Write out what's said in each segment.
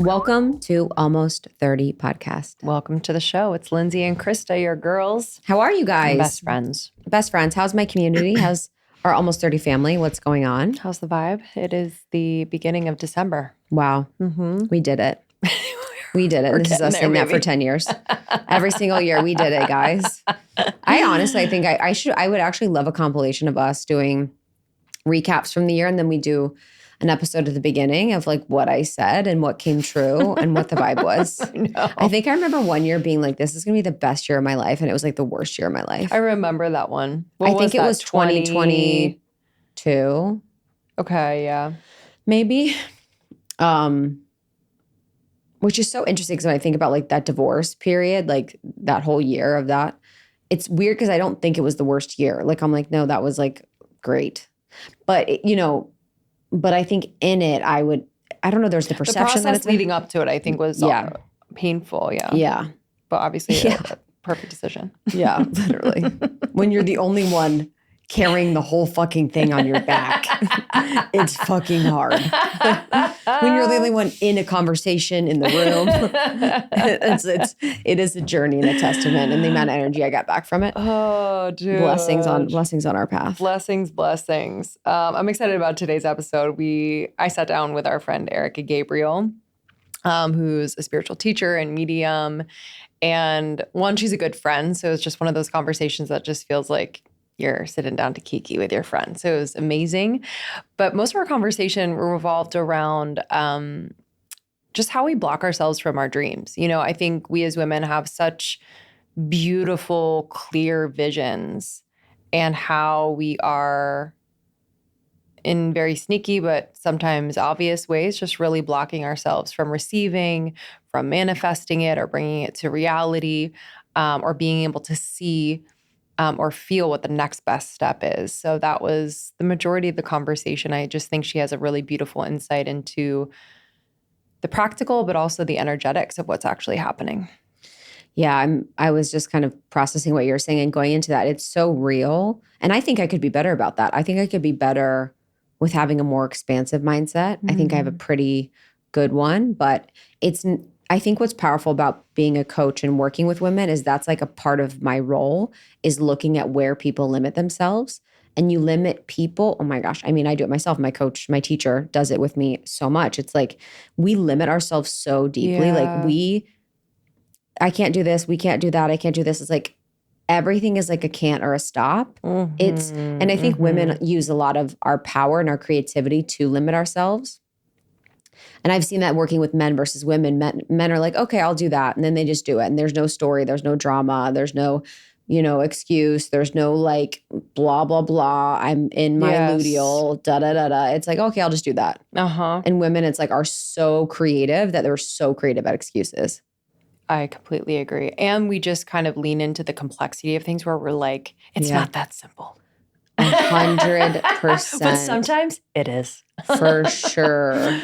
Welcome to Almost 30 podcast. Welcome to the show. It's Lindsay and Krista, your girls. How are you guys? Best friends. Best friends. How's my community? How's our Almost 30 family? What's going on? How's the vibe? It is the beginning of December. Wow. Mm-hmm. We did it. We did it. This is us saying that for 10 years. Every single year we did it, guys. I honestly think I would actually love a compilation of us doing recaps from the year, and then we do an episode at the beginning of like what I said and what came true and what the vibe was. I think I remember one year being like, this is going to be the best year of my life. And it was like the worst year of my life. I remember that one. I think it was 2022. Okay, yeah. Maybe. Which is so interesting because when I think about like that divorce period, like that whole year of that, it's weird because I don't think it was the worst year. Like I'm like, no, that was like great. But, but I think in it, I don't know, there's the perception the process that it's leading up to it, I think was painful. Yeah. Yeah. But obviously a perfect decision. Yeah, literally. When you're the only one carrying the whole fucking thing on your back, it's fucking hard. When you're the only one in a conversation in the room, it is a journey and a testament, and the amount of energy I got back from it. Oh, dude. Blessings on our path. Blessings. I'm excited about today's episode. I sat down with our friend Erika Gabriel, who's a spiritual teacher and medium. And one, she's a good friend. So it's just one of those conversations that just feels like you're sitting down to kiki with your friend. So it was amazing. But most of our conversation revolved around just how we block ourselves from our dreams. I think we as women have such beautiful, clear visions, and how we are in very sneaky but sometimes obvious ways just really blocking ourselves from receiving, from manifesting it or bringing it to reality, or being able to see or feel what the next best step is. So that was the majority of the conversation. I just think she has a really beautiful insight into the practical, but also the energetics of what's actually happening. Yeah, I was just kind of processing what you're saying and going into that. It's so real. And I think I could be better about that. I think I could be better with having a more expansive mindset. Mm-hmm. I think I have a pretty good one, but I think what's powerful about being a coach and working with women is that's like a part of my role is looking at where people limit themselves. And you limit people. Oh my gosh. I mean, I do it myself. My coach, my teacher does it with me so much. It's like we limit ourselves so deeply. Yeah. Like I can't do this. We can't do that. I can't do this. It's like everything is like a can't or a stop. Mm-hmm. And I think women use a lot of our power and our creativity to limit ourselves. And I've seen that working with men versus women. Men are like, okay, I'll do that. And then they just do it. And there's no story. There's no drama. There's no, excuse. There's no like, blah, blah, blah. I'm in my luteal, da, da, da, da. It's like, okay, I'll just do that. Uh-huh. And women, it's like, are so creative that they're so creative at excuses. I completely agree. And we just kind of lean into the complexity of things where we're like, it's not that simple. 100%. But sometimes it is. For sure.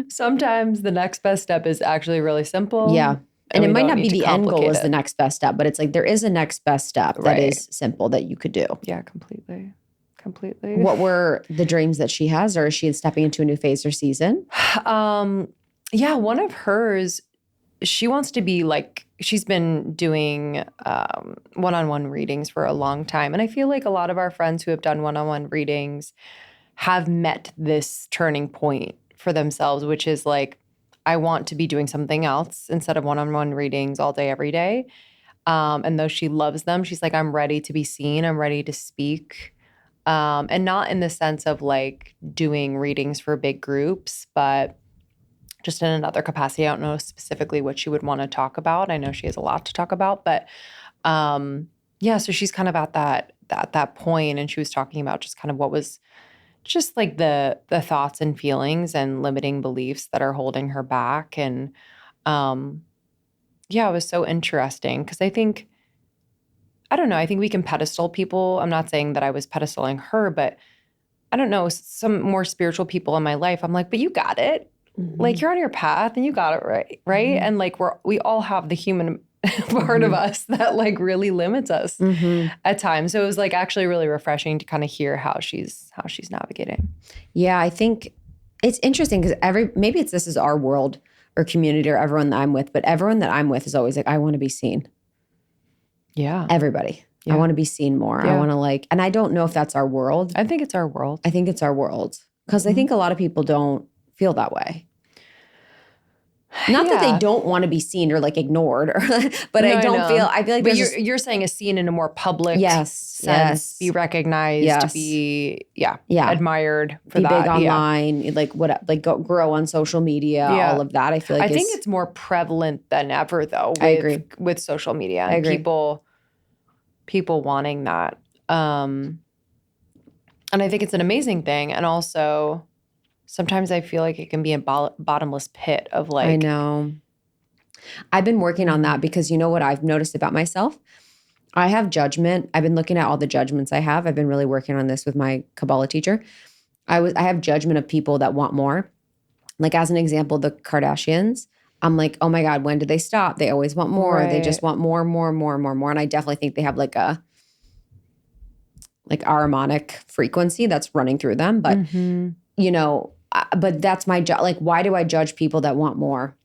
Sometimes the next best step is actually really simple. Yeah. And it might not be the end goal is the next best step, but it's like there is a next best step that is simple that you could do. Yeah, completely. What were the dreams that she has, or is she stepping into a new phase or season? One of hers, she wants to be like, she's been doing one-on-one readings for a long time. And I feel like a lot of our friends who have done one-on-one readings have met this turning point for themselves, which is like, I want to be doing something else instead of one-on-one readings all day, every day. And though she loves them, she's like, I'm ready to be seen. I'm ready to speak. And not in the sense of like doing readings for big groups, but just in another capacity. I don't know specifically what she would want to talk about. I know she has a lot to talk about, but so she's kind of at that point, and she was talking about just kind of what was just like the thoughts and feelings and limiting beliefs that are holding her back. And it was so interesting because I think we can pedestal people. I'm not saying that I was pedestaling her, but I don't know, some more spiritual people in my life, I'm like, but you got it. Mm-hmm. Like you're on your path and you got it right. Mm-hmm. And like we all have the human part of us that like really limits us at times. So it was like actually really refreshing to kind of hear how she's navigating. Yeah, I think it's interesting because maybe this is our world or community or everyone that I'm with, but everyone that I'm with is always like, I want to be seen. Yeah. Everybody. Yeah. I want to be seen more. Yeah. I want to and I don't know if that's our world. I think it's our world. I think it's our world. Because I think a lot of people don't feel that way. Not that they don't want to be seen or ignored, but No, I feel like but there's you're saying a scene in a more public sense, be recognized, be admired for be that. big online, grow on social media, all of that. I feel like I think it's more prevalent than ever though. I agree with social media and I agree. people wanting that. And I think it's an amazing thing. And also sometimes I feel like it can be a bottomless pit of I know. I've been working on that because you know what I've noticed about myself? I have judgment. I've been looking at all the judgments I have. I've been really working on this with my Kabbalah teacher. I have judgment of people that want more. Like as an example, the Kardashians. I'm like, oh my God, when did they stop? They always want more. Right. They just want more. And I definitely think they have a harmonic frequency that's running through them. But you know, but that's my job. Why do I judge people that want more?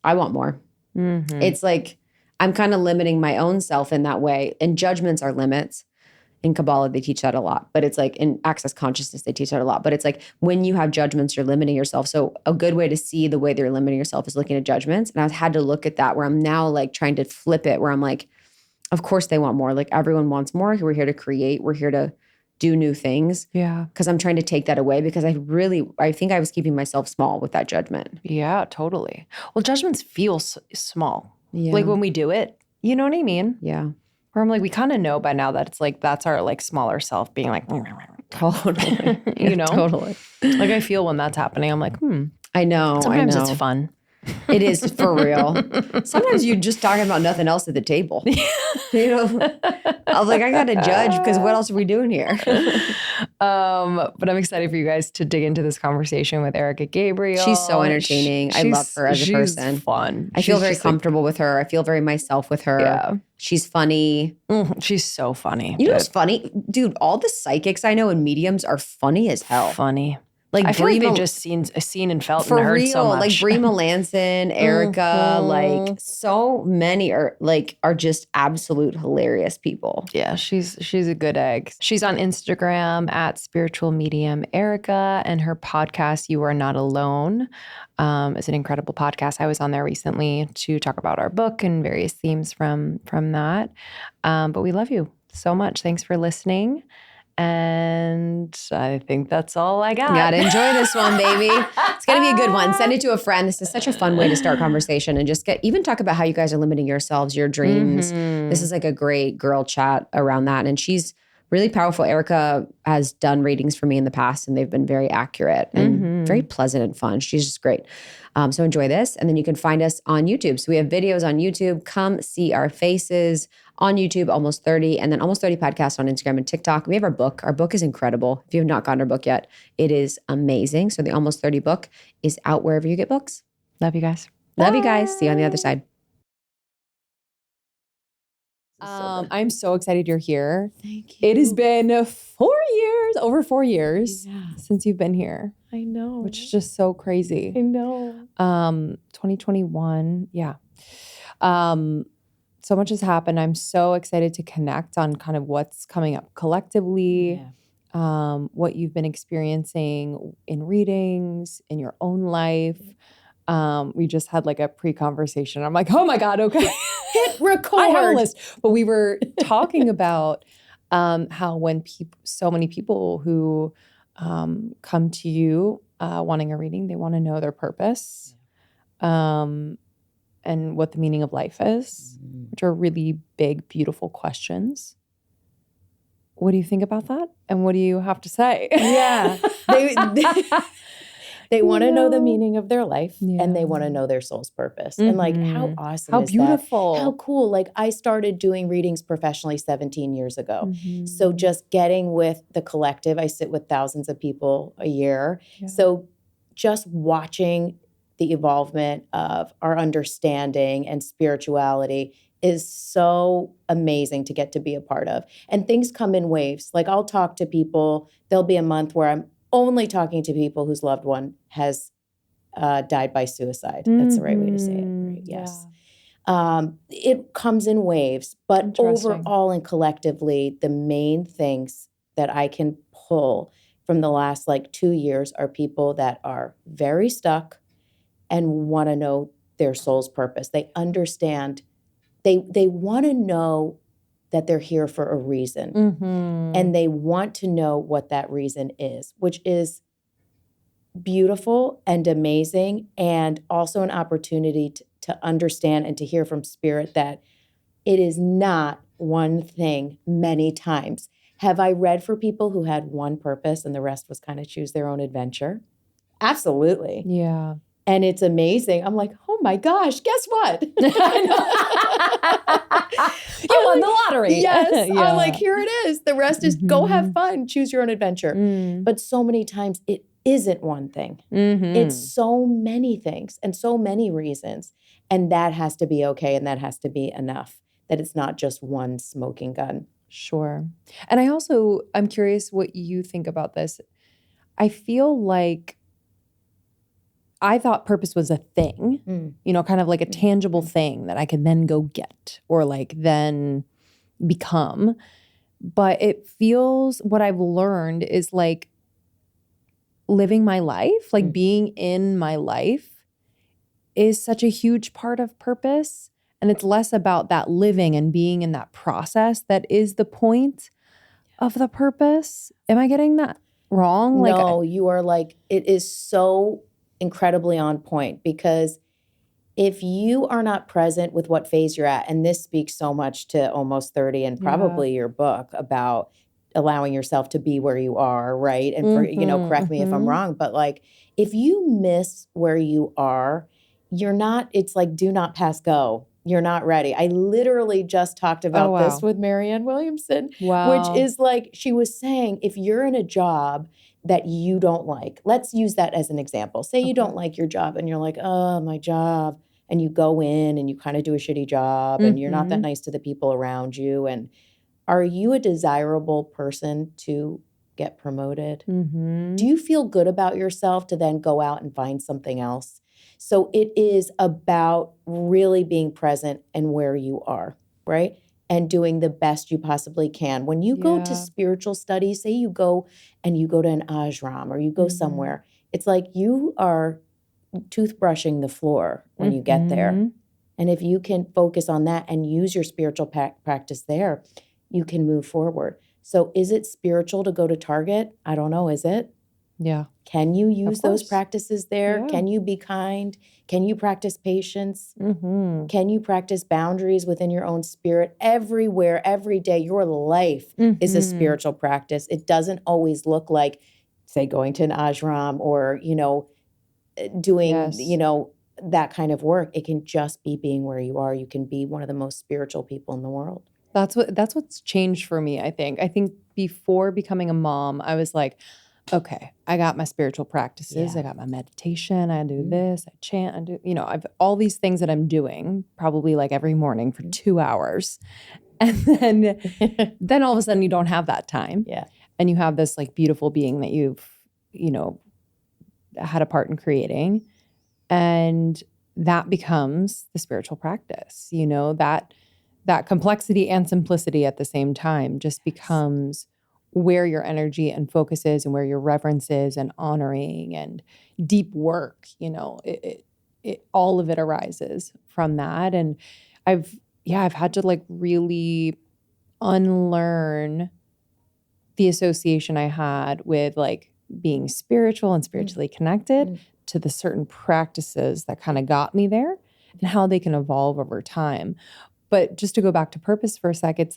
I want more. Mm-hmm. It's I'm kind of limiting my own self in that way. And judgments are limits. In Kabbalah, they teach that a lot. But it's in Access Consciousness, they teach that a lot. But it's when you have judgments, you're limiting yourself. So a good way to see the way they're limiting yourself is looking at judgments. And I've had to look at that where I'm now trying to flip it, where I'm of course they want more. Everyone wants more. We're here to create. We're here to do new things. Yeah. Because I'm trying to take that away because I think I was keeping myself small with that judgment. Yeah, totally. Well, judgments feel small. Yeah. When we do it, you know what I mean? Yeah. Where I'm we kind of know by now that it's that's our smaller self being totally. You know? Totally. I feel when that's happening, I'm I know. Sometimes it's fun. It is for real. Sometimes you're just talking about nothing else at the table. You know, I was I got to judge because what else are we doing here? But I'm excited for you guys to dig into this conversation with Erika Gabriel. She's so entertaining. I love her as a person. She's fun. I feel very comfortable with her. I feel very myself with her. Yeah. She's funny. She's so funny. You know what's funny? Dude, all the psychics I know and mediums are funny as hell. Funny. I feel they just seen and felt and heard so much. Brie Melanson, Erika, so many are just absolute hilarious people. Yeah, she's a good egg. She's on Instagram at Spiritual Medium Erika, and her podcast, You Are Not Alone, is an incredible podcast. I was on there recently to talk about our book and various themes from that. But we love you so much. Thanks for listening. And I think that's all I got. Gotta enjoy this one, baby. It's gonna be a good one. Send it to a friend. This is such a fun way to start conversation and just even talk about how you guys are limiting yourselves, your dreams. This is a great girl chat around that. And she's really powerful. Erika has done readings for me in the past and they've been very accurate and very pleasant and fun. She's just great. So enjoy this. And then you can find us on YouTube. So we have videos on YouTube. Come see our faces on YouTube, Almost 30, and then Almost 30 podcasts on Instagram and TikTok. We have our book. Our book is incredible. If you have not gotten our book yet, it is amazing. So the Almost 30 book is out wherever you get books. Love you guys. Love you guys. See you on the other side. I'm so excited you're here. Thank you. It has been over 4 years since you've been here. I know. Which is just so crazy. I know. 2021. Yeah. So much has happened. I'm so excited to connect on kind of what's coming up collectively, what you've been experiencing in readings, in your own life. We just had a pre-conversation. I'm oh my God, okay. Hit record. I have a list. But we were talking about how when so many people who come to you wanting a reading, they want to know their purpose. And what the meaning of life is, which are really big, beautiful questions. What do you think about that? And what do you have to say? Yeah. They want to know the meaning of their life and they want to know their soul's purpose. And how awesome how is beautiful. That? How cool. I started doing readings professionally 17 years ago. So just getting with the collective, I sit with thousands of people a year. Yeah. So just watching the evolvement of our understanding and spirituality is so amazing to get to be a part of. And things come in waves. I'll talk to people, there'll be a month where I'm only talking to people whose loved one has died by suicide. That's the right way to say it. Right? Yes. It comes in waves, but overall and collectively, the main things that I can pull from the last 2 years are people that are very stuck and want to know their soul's purpose. They understand, they want to know that they're here for a reason. And they want to know what that reason is, which is beautiful and amazing, and also an opportunity to understand and to hear from spirit that it is not one thing many times. Have I read for people who had one purpose and the rest was kind of choose their own adventure? Absolutely. Yeah. And it's amazing. I'm like, oh my gosh, guess what? You won the lottery. Yes. Yeah. I'm like, here it is. The rest is go have fun, choose your own adventure. But so many times it isn't one thing. It's so many things and so many reasons. And that has to be okay. And that has to be enough, that it's not just one smoking gun. Sure. And I'm curious what you think about this. I feel like I thought purpose was a thing, kind of like a tangible thing that I could then go get or then become. But it feels, what I've learned is living my life, being in my life is such a huge part of purpose. And it's less about that living and being in that process that is the point of the purpose. Am I getting that wrong? No, you are it is so incredibly on point, because if you are not present with what phase you're at, and this speaks so much to Almost 30 and probably your book about allowing yourself to be where you are, right? And for, correct me if I'm wrong, but if you miss where you are, you're not, it's do not pass go. You're not ready. I literally just talked about this with Marianne Williamson, which is she was saying, if you're in a job that you don't like, let's use that as an example. Say you don't like your job and you're like, oh, my job. And you go in and you kind of do a shitty job and you're not that nice to the people around you. And are you a desirable person to get promoted? Do you feel good about yourself to then go out and find something else? So it is about really being present and where you are, right? And doing the best you possibly can. When you go to spiritual studies, say you go to an ashram or you go somewhere, it's you are toothbrushing the floor when you get there. And if you can focus on that and use your spiritual practice there, you can move forward. So is it spiritual to go to Target? I don't know. Is it? Yeah. Can you use those practices there? Yeah. Can you be kind? Can you practice patience? Can you practice boundaries within your own spirit? Everywhere, every day, your life is a spiritual practice. It doesn't always look like, say, going to an ashram or, doing, that kind of work. It can just be being where you are. You can be one of the most spiritual people in the world. That's what's changed for me, I think. I think before becoming a mom, I was like, okay, I got my spiritual practices. I got my meditation. I do this. I chant. I do, I've all these things that I'm doing probably every morning for 2 hours. And then all of a sudden you don't have that time. Yeah. And you have this beautiful being that you've, had a part in creating. And that becomes the spiritual practice, that complexity and simplicity at the same time just becomes where your energy and focus is and where your reverence is and honoring and deep work, it all of it arises from that. And I've had to really unlearn the association I had with being spiritual and spiritually connected to the certain practices that kind of got me there and how they can evolve over time. But just to go back to purpose for a sec, it's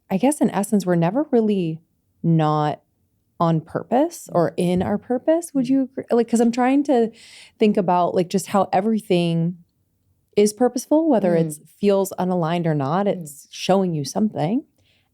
I guess in essence, we're never really not on purpose or in our purpose. Would you agree? Because I'm trying to think about just how everything is purposeful, whether it feels unaligned or not. It's showing you something.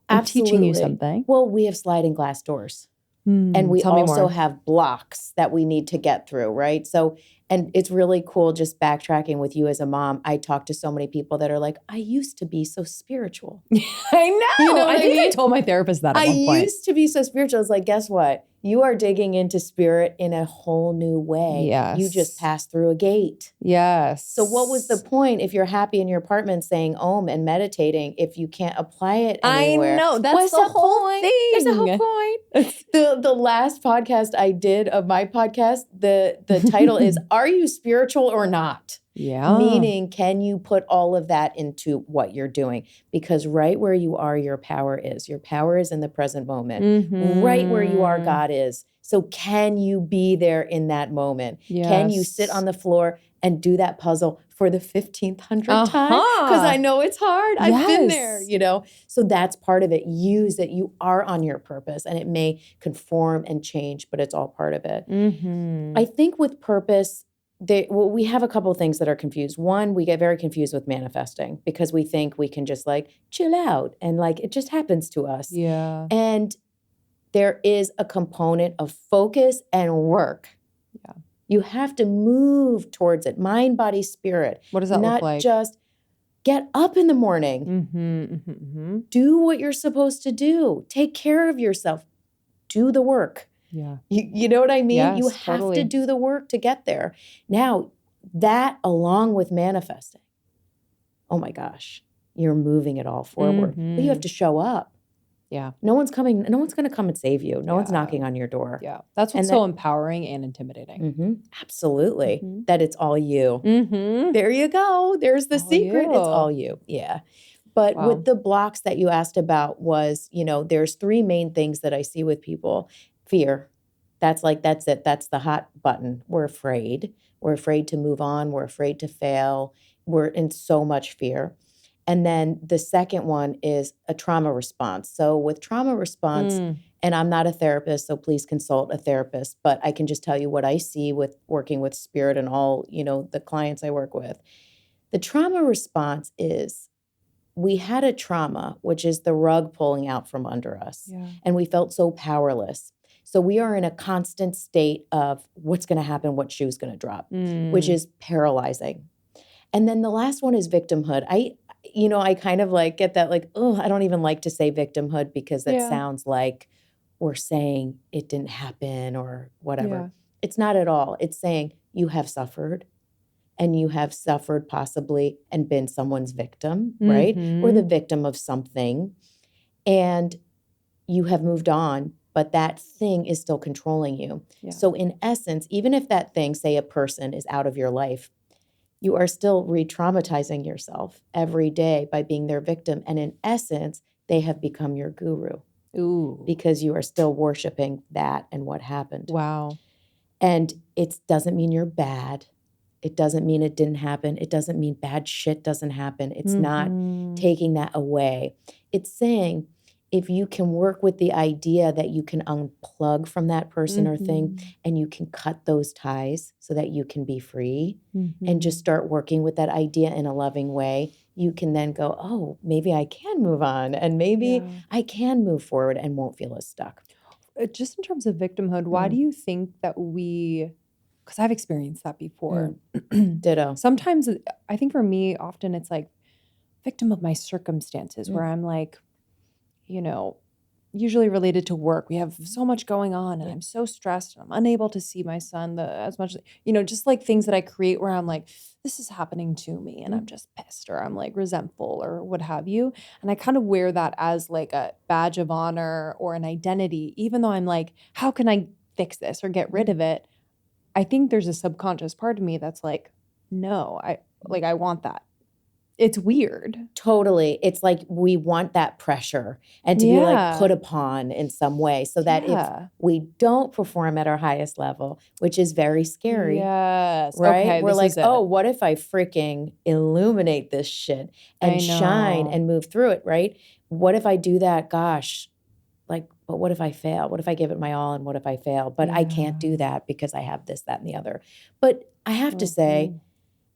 Absolutely. Teaching you something. Well, we have sliding glass doors. And we also have blocks that we need to get through, right? So, And it's really cool just backtracking with you as a mom. I talk to so many people that are like, I used to be so spiritual. I know. You know what I think I mean? told my therapist that at one point. I used to be so spiritual. It's like, guess what? You are digging into spirit in a whole new way. Yes. You just passed through a gate. Yes. So what was the point if you're happy in your apartment saying Om and meditating if you can't apply it anywhere? I know. That's What's the whole point? thing. There's a whole point. The last podcast I did of my podcast, the title is, Are You Spiritual or Not? Yeah. Meaning, can you put all of that into what you're doing? Because right where you are, your power is. Your power is in the present moment. Right where you are, God is. So can you be there in that moment? Yes. Can you sit on the floor and do that puzzle for the 1500th time? Because I know it's hard. I've been there, you know? So that's part of it. Use it. You are on your purpose, and it may conform and change, but it's all part of it. I think with purpose, we have a couple of things that are confused. One, we get very confused with manifesting because we think we can just like chill out and like it just happens to us. Yeah. And there is a component of focus and work. Yeah. You have to move towards it, mind, body, spirit. What does that look like? Not just get up in the morning. Do what you're supposed to do. Take care of yourself. Do the work. Yeah. You know what I mean? Yes, you have totally. to do the work to get there. Now, that along with manifesting, oh my gosh, you're moving it all forward. But you have to show up. Yeah. No one's going to come and save you. No one's knocking on your door. Yeah. That's what's so empowering and intimidating. Absolutely. That it's all you. There you go. There's the secret. It's all you. Yeah. But with the blocks that you asked about was, you know, there's three main things that I see with people. Fear. That's it. That's the hot button. We're afraid. We're afraid to move on. We're afraid to fail. We're in so much fear. And then the second one is a trauma response. So with trauma response, and I'm not a therapist, so please consult a therapist, but I can just tell you what I see with working with spirit and all, you know, the clients I work with. The trauma response is we had a trauma, which is the rug pulling out from under us. Yeah. And we felt so powerless. So we are in a constant state of what's going to happen, what shoe's going to drop, which is paralyzing. And then the last one is victimhood. I kind of like get that like, oh, I don't even like to say victimhood because that sounds like we're saying it didn't happen or whatever. Yeah. It's not at all. It's saying you have suffered and you have suffered possibly and been someone's victim, right? Or the victim of something. And you have moved on, but that thing is still controlling you. Yeah. So in essence, even if that thing, say a person, is out of your life, you are still re-traumatizing yourself every day by being their victim. And in essence, they have become your guru. Ooh. Because you are still worshiping that and what happened. Wow. And it doesn't mean you're bad. It doesn't mean it didn't happen. It doesn't mean bad shit doesn't happen. It's not taking that away. It's saying if you can work with the idea that you can unplug from that person or thing and you can cut those ties so that you can be free and just start working with that idea in a loving way, you can then go, oh, maybe I can move on and maybe I can move forward and won't feel as stuck. Just in terms of victimhood, why do you think that because I've experienced that before. Ditto. Sometimes I think for me, often it's like victim of my circumstances where I'm like, you know, usually related to work. We have so much going on and I'm so stressed and I'm unable to see my son as much, you know, just like things that I create where I'm like, this is happening to me and I'm just pissed or I'm like resentful or what have you. And I kind of wear that as like a badge of honor or an identity, even though I'm like, how can I fix this or get rid of it? I think there's a subconscious part of me that's like, no, I want that. It's weird. Totally. It's like we want that pressure and to be like put upon in some way so that if we don't perform at our highest level, which is very scary. Yes. Right? Okay, we're like, oh, what if I freaking illuminate this shit and shine and move through it, right? What if I do that? Gosh, like, but what if I fail? What if I give it my all and what if I fail? But I can't do that because I have this, that, and the other. But I have to say,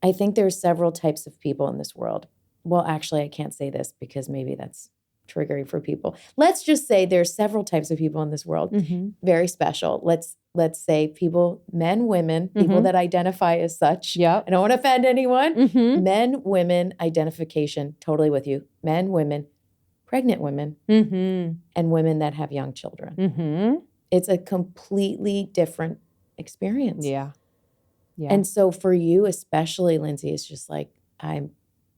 I think there's several types of people in this world. Well, actually, I can't say this because maybe that's triggering for people. Let's just say there's several types of people in this world, very special. Let's say people, men, women, people that identify as such. Yep. I don't want to offend anyone. Men, women, identification, totally with you. Men, women, pregnant women, and women that have young children. It's a completely different experience. Yeah. Yeah. And so for you, especially, Lindsay, it's just like, I'm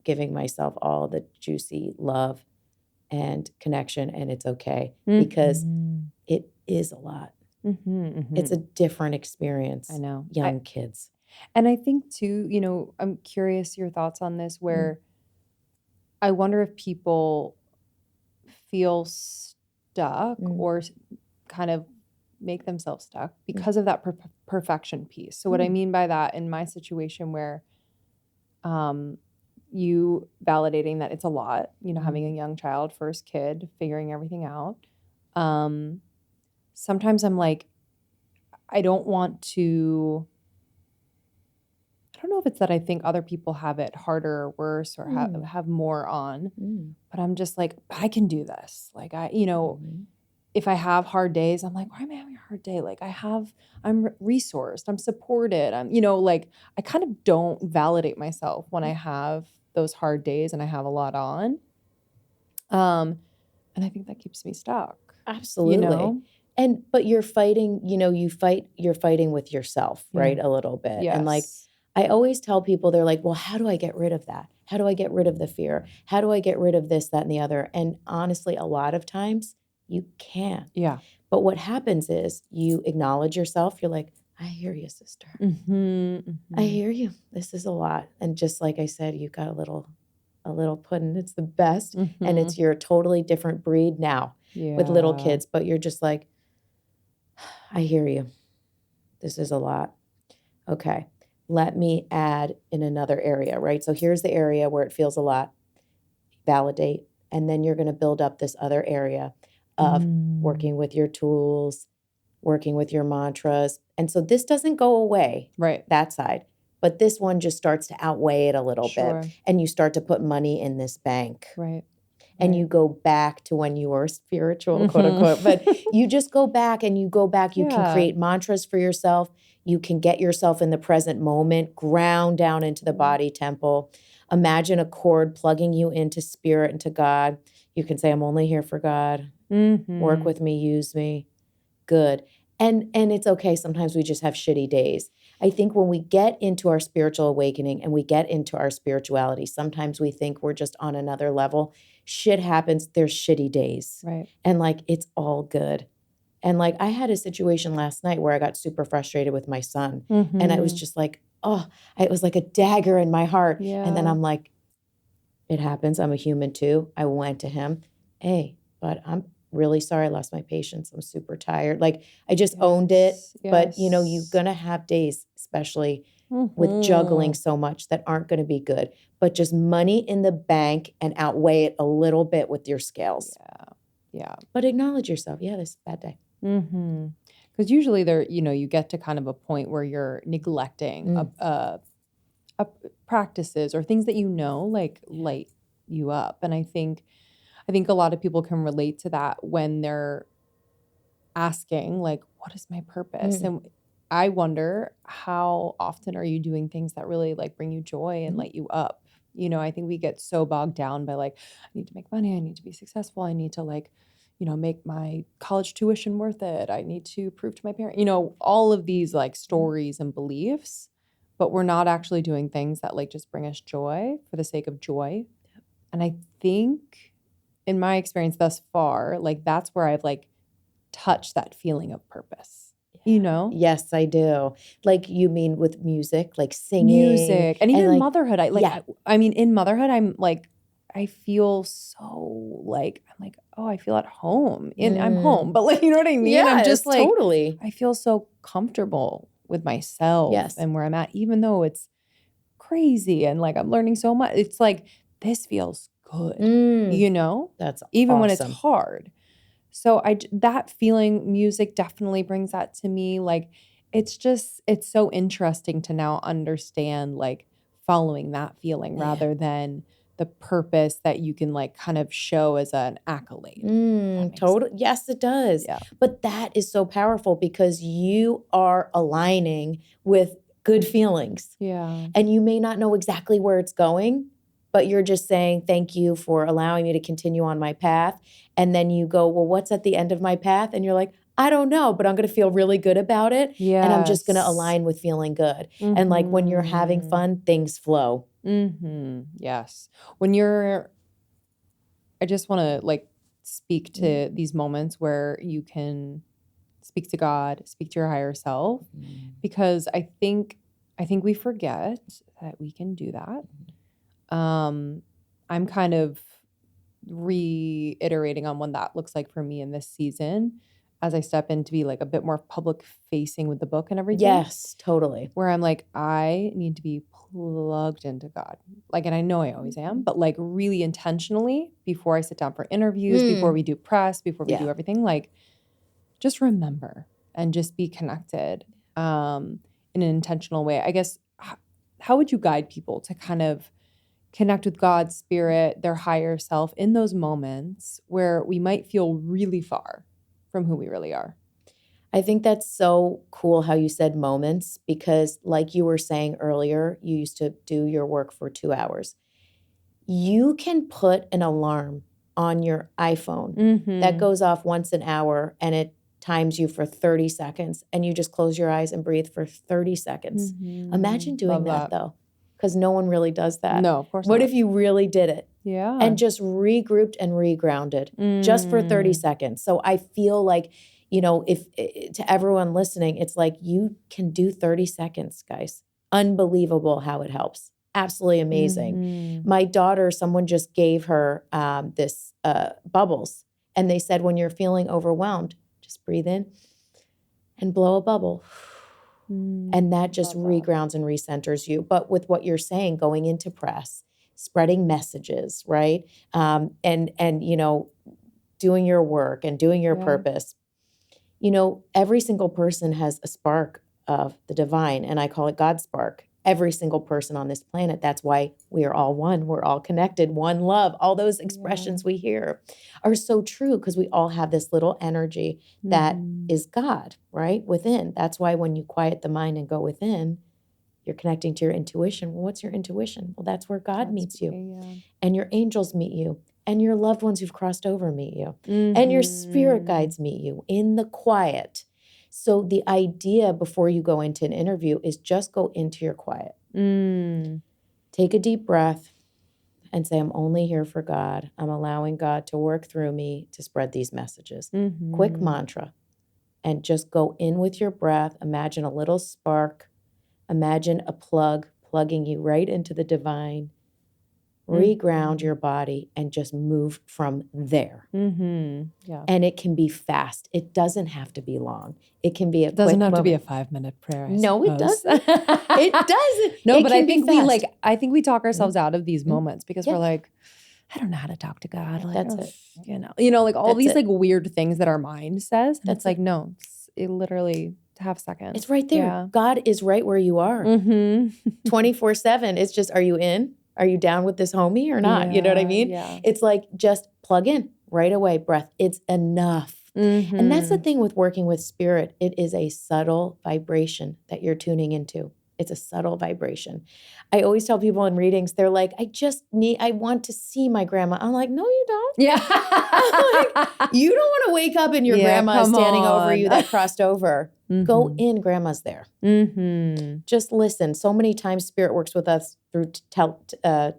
giving myself all the juicy love and connection, and it's okay because it is a lot. It's a different experience. I know. Young kids. And I think too, you know, I'm curious your thoughts on this, where I wonder if people feel stuck or kind of make themselves stuck because of that perfection piece. So what I mean by that, in my situation where you validating that it's a lot, you know, having a young child, first kid, figuring everything out. Sometimes I'm like, I don't want to, I don't know if it's that I think other people have it harder or worse or have more on, but I'm just like, I can do this. Like you know, if I have hard days, I'm like, why am I having a hard day? Like I'm resourced, I'm supported. I'm, you know, like I kind of don't validate myself when I have those hard days and I have a lot on. And I think that keeps me stuck. Absolutely. You know? But you're fighting, you know, you're fighting with yourself, right? A little bit. Yes. And like, I always tell people, they're like, well, how do I get rid of that? How do I get rid of the fear? How do I get rid of this, that, and the other? And honestly, a lot of times you can't. Yeah. But what happens is you acknowledge yourself. You're like, I hear you, sister. I hear you. This is a lot. And just like I said, you got a little pudding. It's the best. And it's your totally different breed now with little kids. But you're just like, I hear you. This is a lot. Okay. Let me add in another area, right? So here's the area where it feels a lot. Validate. And then you're going to build up this other area of working with your tools, working with your mantras. And so this doesn't go away, right? That side. But this one just starts to outweigh it a little bit. And you start to put money in this bank. Right. And you go back to when you were spiritual, quote unquote. But you just go back and you can create mantras for yourself. You can get yourself in the present moment, ground down into the body temple. Imagine a cord plugging you into spirit, into God. You can say, I'm only here for God. Work with me, use me. Good. And it's okay. Sometimes we just have shitty days. I think when we get into our spiritual awakening and we get into our spirituality, sometimes we think we're just on another level. Shit happens. There's shitty days. Right. And like, it's all good. And like, I had a situation last night where I got super frustrated with my son. And I was just like, oh, it was like a dagger in my heart. Yeah. And then I'm like, it happens. I'm a human too. I went to him. Hey, but I'm really sorry. I lost my patience. I'm super tired. Like I just owned it. But you know, you're going to have days, especially with juggling so much, that aren't going to be good. But just money in the bank and outweigh it a little bit with your scales. Yeah. But acknowledge yourself. Yeah, this is a bad day. Because usually there, you know, you get to kind of a point where you're neglecting practices or things that you know, like light you up. And I think a lot of people can relate to that when they're asking, like, what is my purpose? And I wonder, how often are you doing things that really like bring you joy and light you up? You know, I think we get so bogged down by like, I need to make money. I need to be successful. I need to like, you know, make my college tuition worth it. I need to prove to my parents, you know, all of these like stories and beliefs, but we're not actually doing things that like just bring us joy for the sake of joy. And I think in my experience thus far, like that's where I've like touched that feeling of purpose, you know? Yes, I do. Like you mean with music, like singing. Music. And even like, motherhood. I mean, in motherhood, I'm like, I feel so like, I'm like, oh, I feel at home. I'm home. But like, you know what I mean? Yes, I'm just like, totally. I feel so comfortable with myself and where I'm at, even though it's crazy and like I'm learning so much. It's like, this feels good, you know? That's even awesome. when it's hard. So that feeling, music definitely brings that to me. Like, it's so interesting to now understand like following that feeling rather than the purpose that you can like kind of show as an accolade. Totally. Yes, it does. Yeah. But that is so powerful because you are aligning with good feelings. Yeah. And you may not know exactly where it's going, but you're just saying, thank you for allowing me to continue on my path. And then you go, well, what's at the end of my path? And you're like, I don't know, but I'm going to feel really good about it. Yes. And I'm just going to align with feeling good. And like when you're having fun, things flow. Yes. I just want to like speak to these moments where you can speak to God, speak to your higher self, because I think we forget that we can do that. I'm kind of reiterating on what that looks like for me in this season as I step in to be like a bit more public facing with the book and everything. Yes, totally. Where I'm like, I need to be plugged into God. Like, and I know I always am, but like really intentionally before I sit down for interviews, before we do press, before we do everything, like just remember and just be connected in an intentional way. I guess, how would you guide people to kind of connect with God's spirit, their higher self in those moments where we might feel really far from who we really are? I think that's so cool how you said moments, because like you were saying earlier, you used to do your work for 2 hours. You can put an alarm on your iPhone that goes off once an hour and it times you for 30 seconds and you just close your eyes and breathe for 30 seconds. Imagine doing that though, because no one really does that. No, of course What not. if you really did it? Yeah. And just regrouped and regrounded just for 30 seconds. So I feel like, you know, if to everyone listening, it's like you can do 30 seconds, guys. Unbelievable how it helps. Absolutely amazing. My daughter, someone just gave her this bubbles. And they said, when you're feeling overwhelmed, just breathe in and blow a bubble. And that just regrounds and recenters you. But with what you're saying, going into press, spreading messages, right? And you know, doing your work and doing your purpose. You know, every single person has a spark of the divine, and I call it God's spark. Every single person on this planet. That's why we are all one. We're all connected, one love. All those expressions we hear are so true because we all have this little energy that is God, right? Within. That's why when you quiet the mind and go within, you're connecting to your intuition. Well, what's your intuition? Well, that's where God meets you. And your angels meet you. And your loved ones who've crossed over meet you. And your spirit guides meet you in the quiet. So the idea before you go into an interview is just go into your quiet. Take a deep breath and say, I'm only here for God. I'm allowing God to work through me to spread these messages. Quick mantra. And just go in with your breath. Imagine a little spark. Imagine a plug plugging you right into the divine. Reground your body and just move from there. Yeah. And it can be fast. It doesn't have to be long. It can be a It doesn't quick have to be a moment. 5-minute prayer. No, it doesn't. It doesn't. No, It but can I be think fast. I think we talk ourselves out of these moments because we're like, I don't know how to talk to God. Like, That's it. You know, like all That's these it. like weird things that our mind says. And That's it's like, no, it literally half second. It's right there. Yeah. God is right where you are. 24/7. It's just, are you in? Are you down with this homie or not? You know what I mean? Yeah. It's like, just plug in right away, breath. It's enough. And that's the thing with working with spirit. It is a subtle vibration that you're tuning into. It's a subtle vibration. I always tell people in readings, they're like, I want to see my grandma. I'm like, no, you don't. Yeah. Like, you don't want to wake up and your grandma is standing over you that crossed over. Go in, grandma's there. Just listen. So many times spirit works with us through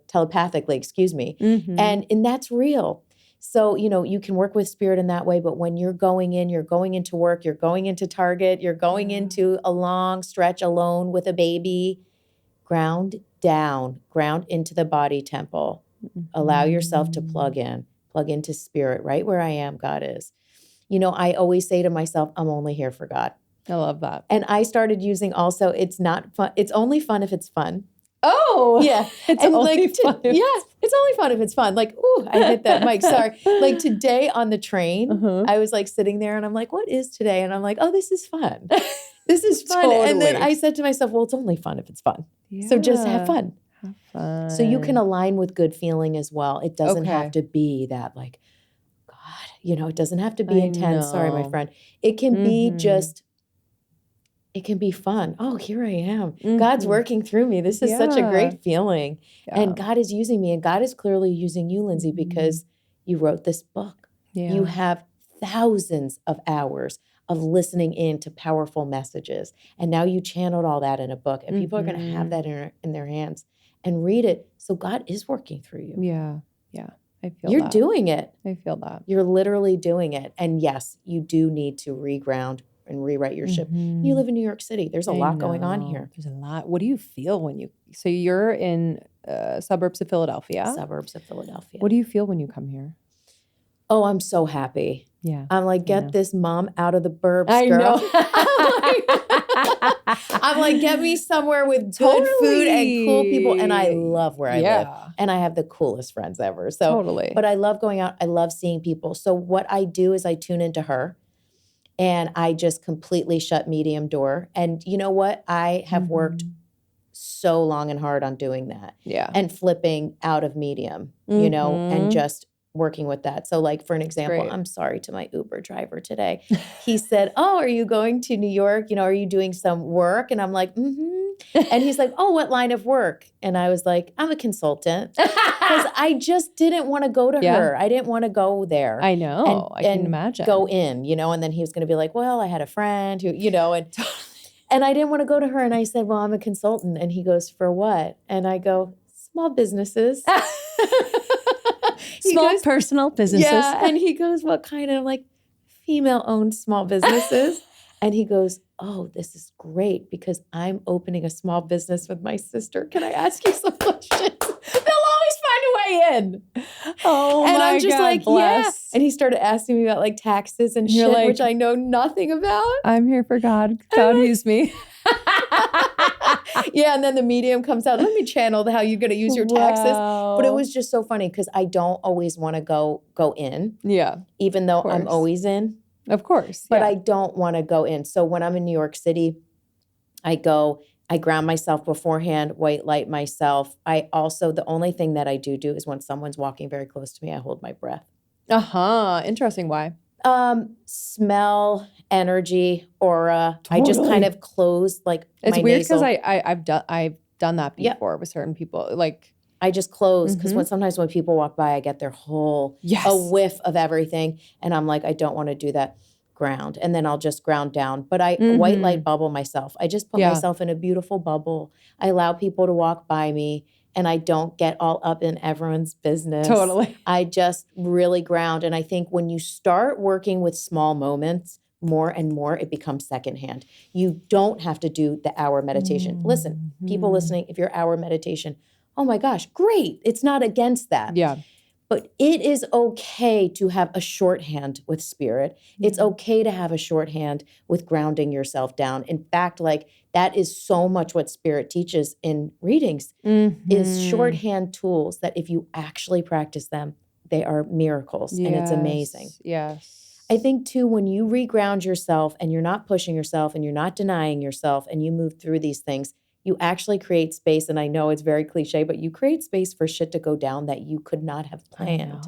telepathically, excuse me. And that's real. So, you know, you can work with spirit in that way, but when you're going into work, you're going into Target, you're going into a long stretch alone with a baby, ground down, ground into the body temple. Allow yourself to plug into spirit, right where I am, God is. You know, I always say to myself, I'm only here for God. I love that. And I started using also, it's not fun. It's only fun if it's fun. Oh, yeah. It's and only like, fun. It's only fun if it's fun. Like, ooh, I hit that mic. Sorry. Like today on the train, I was like sitting there and I'm like, what is today? And I'm like, oh, this is fun. This is fun. And then I said to myself, well, it's only fun if it's fun. So just have fun. Have fun. So you can align with good feeling as well. It doesn't Okay. have to be that like, God, it doesn't have to be I intense. Sorry, my know. friend. It can be Mhm. just, it can be fun. Oh, here I am. God's working through me. This is such a Yeah. great feeling. Yeah. And God is using me. And God is clearly using you, Lindsay, because you wrote this book. Yeah. You have thousands of hours of listening in to powerful messages. And now you channeled all that in a book. And people are going to have that in their hands and read it. So God is working through you. Yeah. Yeah. I feel You're that. doing it. I feel that. You're literally doing it. And yes, you do need to reground and rewrite your ship. You live in New York City. There's a lot going on here. There's a lot. What do you feel so you're in suburbs of Philadelphia. Suburbs of Philadelphia. What do you feel when you come here? Oh, I'm so happy. Yeah. I'm like, get this mom out of the burbs, I girl. know. I'm like, get me somewhere with good food and cool people. And I love where I live. And I have the coolest friends ever. So Totally. But I love going out. I love seeing people. So what I do is I tune into her and I just completely shut medium door. And you know what? I have worked so long and hard on doing that. Yeah. And flipping out of medium, and just working with that. So like, for an example, I'm sorry to my Uber driver today. He said, oh, are you going to New York? Are you doing some work? And I'm like, And he's like, oh, what line of work? And I was like, I'm a consultant. Because I just didn't want to go to her. I didn't want to go there. I know. I can imagine. Go in, and then he was going to be like, well, I had a friend who, and I didn't want to go to her. And I said, well, I'm a consultant. And he goes, for what? And I go, small businesses. Small personal businesses. Yeah. And he goes, what kind? And I'm like, female-owned small businesses. And he goes, oh, this is great because I'm opening a small business with my sister. Can I ask you some questions? They'll always find a way in. Oh, and my I'm just God, like, bless. yeah. And he started asking me about like taxes and You're shit, like, which I know nothing about. I'm here for God. God use me. Yeah, and then the medium comes out. Let me channel how you're going to use your taxes. But it was just so funny because I don't always want to go in. Yeah. Even though I'm always in. Of course. But I don't want to go in. So when I'm in New York City, I ground myself beforehand, white light myself. The only thing that I do is when someone's walking very close to me, I hold my breath. Interesting. Why? Smell, energy, aura. Totally. I just kind of close like it's my weird nasal. because I've done that before with certain people. Like I just close because sometimes when people walk by, I get their whole a whiff of everything, and I'm like, I don't want to do that. Ground, and then I'll just ground down. But I white light bubble myself. I just put myself in a beautiful bubble. I allow people to walk by me. And I don't get all up in everyone's business. Totally. I just really ground. And I think when you start working with small moments more and more, it becomes secondhand. You don't have to do the hour meditation. Listen, people listening, if your hour meditation, oh my gosh, great. It's not against that. Yeah. But it is okay to have a shorthand with spirit. It's okay to have a shorthand with grounding yourself down. In fact, like that is so much what spirit teaches in readings is shorthand tools that if you actually practice them, they are miracles and it's amazing. Yes. I think too, when you reground yourself and you're not pushing yourself and you're not denying yourself and you move through these things, you actually create space. And I know it's very cliche, but you create space for shit to go down that you could not have planned.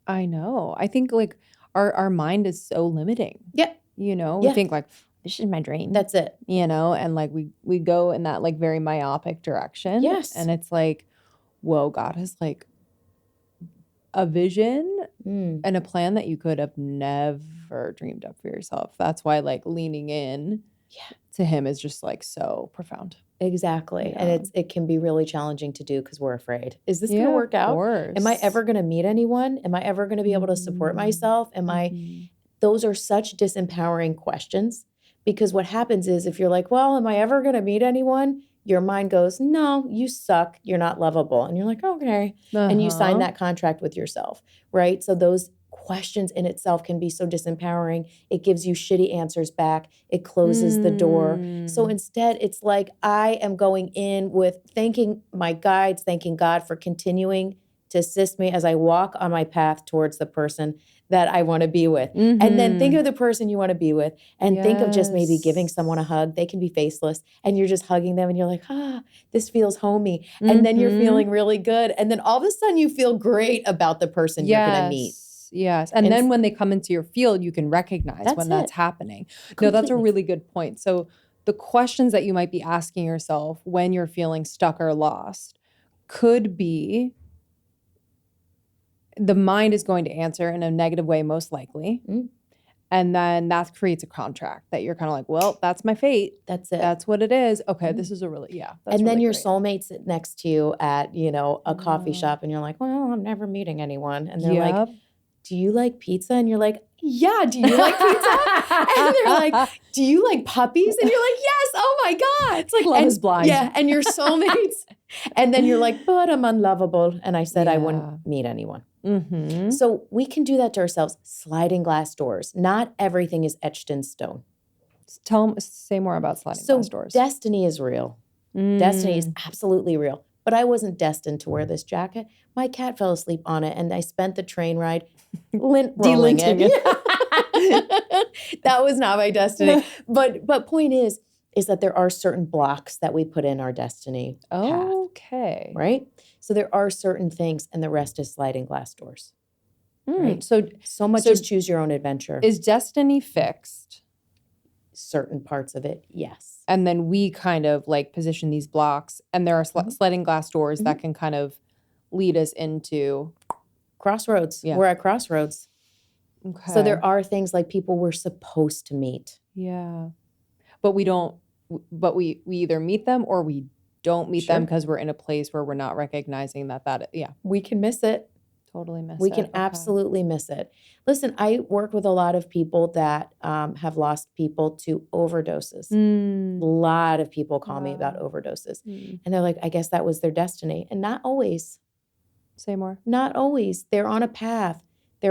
I know. I think like our mind is so limiting. Yeah. We think like, this is my dream. That's it. And like we go in that like very myopic direction. Yes. And it's like, whoa, God has like a vision and a plan that you could have never dreamed up for yourself. That's why like leaning in to him is just like so profound. Exactly. Yeah. And it can be really challenging to do because we're afraid. Is this going to work out? Of course. Am I ever going to meet anyone? Am I ever going to be able to support myself? Those are such disempowering questions because what happens is if you're like, well, am I ever going to meet anyone? Your mind goes, no, you suck. You're not lovable. And you're like, okay. And you sign that contract with yourself, right? So those questions in itself can be so disempowering. It gives you shitty answers back. It closes the door. So instead, it's like I am going in with thanking my guides, thanking God for continuing to assist me as I walk on my path towards the person that I want to be with. And then think of the person you want to be with, and think of just maybe giving someone a hug. They can be faceless, and you're just hugging them and you're like, this feels homey. And then you're feeling really good. And then all of a sudden you feel great about the person you're going to meet. Yes. And then when they come into your field, you can recognize when that's happening. No, that's a really good point. So the questions that you might be asking yourself when you're feeling stuck or lost could be, the mind is going to answer in a negative way, most likely. And then that creates a contract that you're kind of like, well, that's my fate. That's it. That's what it is. Okay, this is a really, that's and then really your great. soulmate sit next to you at, a coffee shop, and you're like, well, I'm never meeting anyone. And they're like, do you like pizza? And you're like, yeah, do you like pizza? And they're like, do you like puppies? And you're like, yes, oh my God. It's like Love is Blind. Yeah, and your soulmates. And then you're like, but I'm unlovable. And I said I wouldn't meet anyone. So we can do that to ourselves. Sliding glass doors. Not everything is etched in stone. Say more about sliding glass doors. Destiny is real. Destiny is absolutely real. But I wasn't destined to wear this jacket. My cat fell asleep on it, and I spent the train ride delinking it. That was not my destiny. But point is that there are certain blocks that we put in our destiny path. Okay. Right? So there are certain things, and the rest is sliding glass doors. Right? So much is choose your own adventure. Is destiny fixed? Certain parts of it, yes. And then we kind of like position these blocks, and there are sliding glass doors that can kind of lead us into crossroads. We're at crossroads. Okay. So there are things like people we're supposed to meet. Yeah. But we don't, but we either meet them or we don't meet them because we're in a place where we're not recognizing that, we can miss it. Totally miss it. We can absolutely miss it. Listen, I work with a lot of people that have lost people to overdoses. A lot of people call me about overdoses. And they're like, I guess that was their destiny. And not always. Say more. Not always. They're on a path. They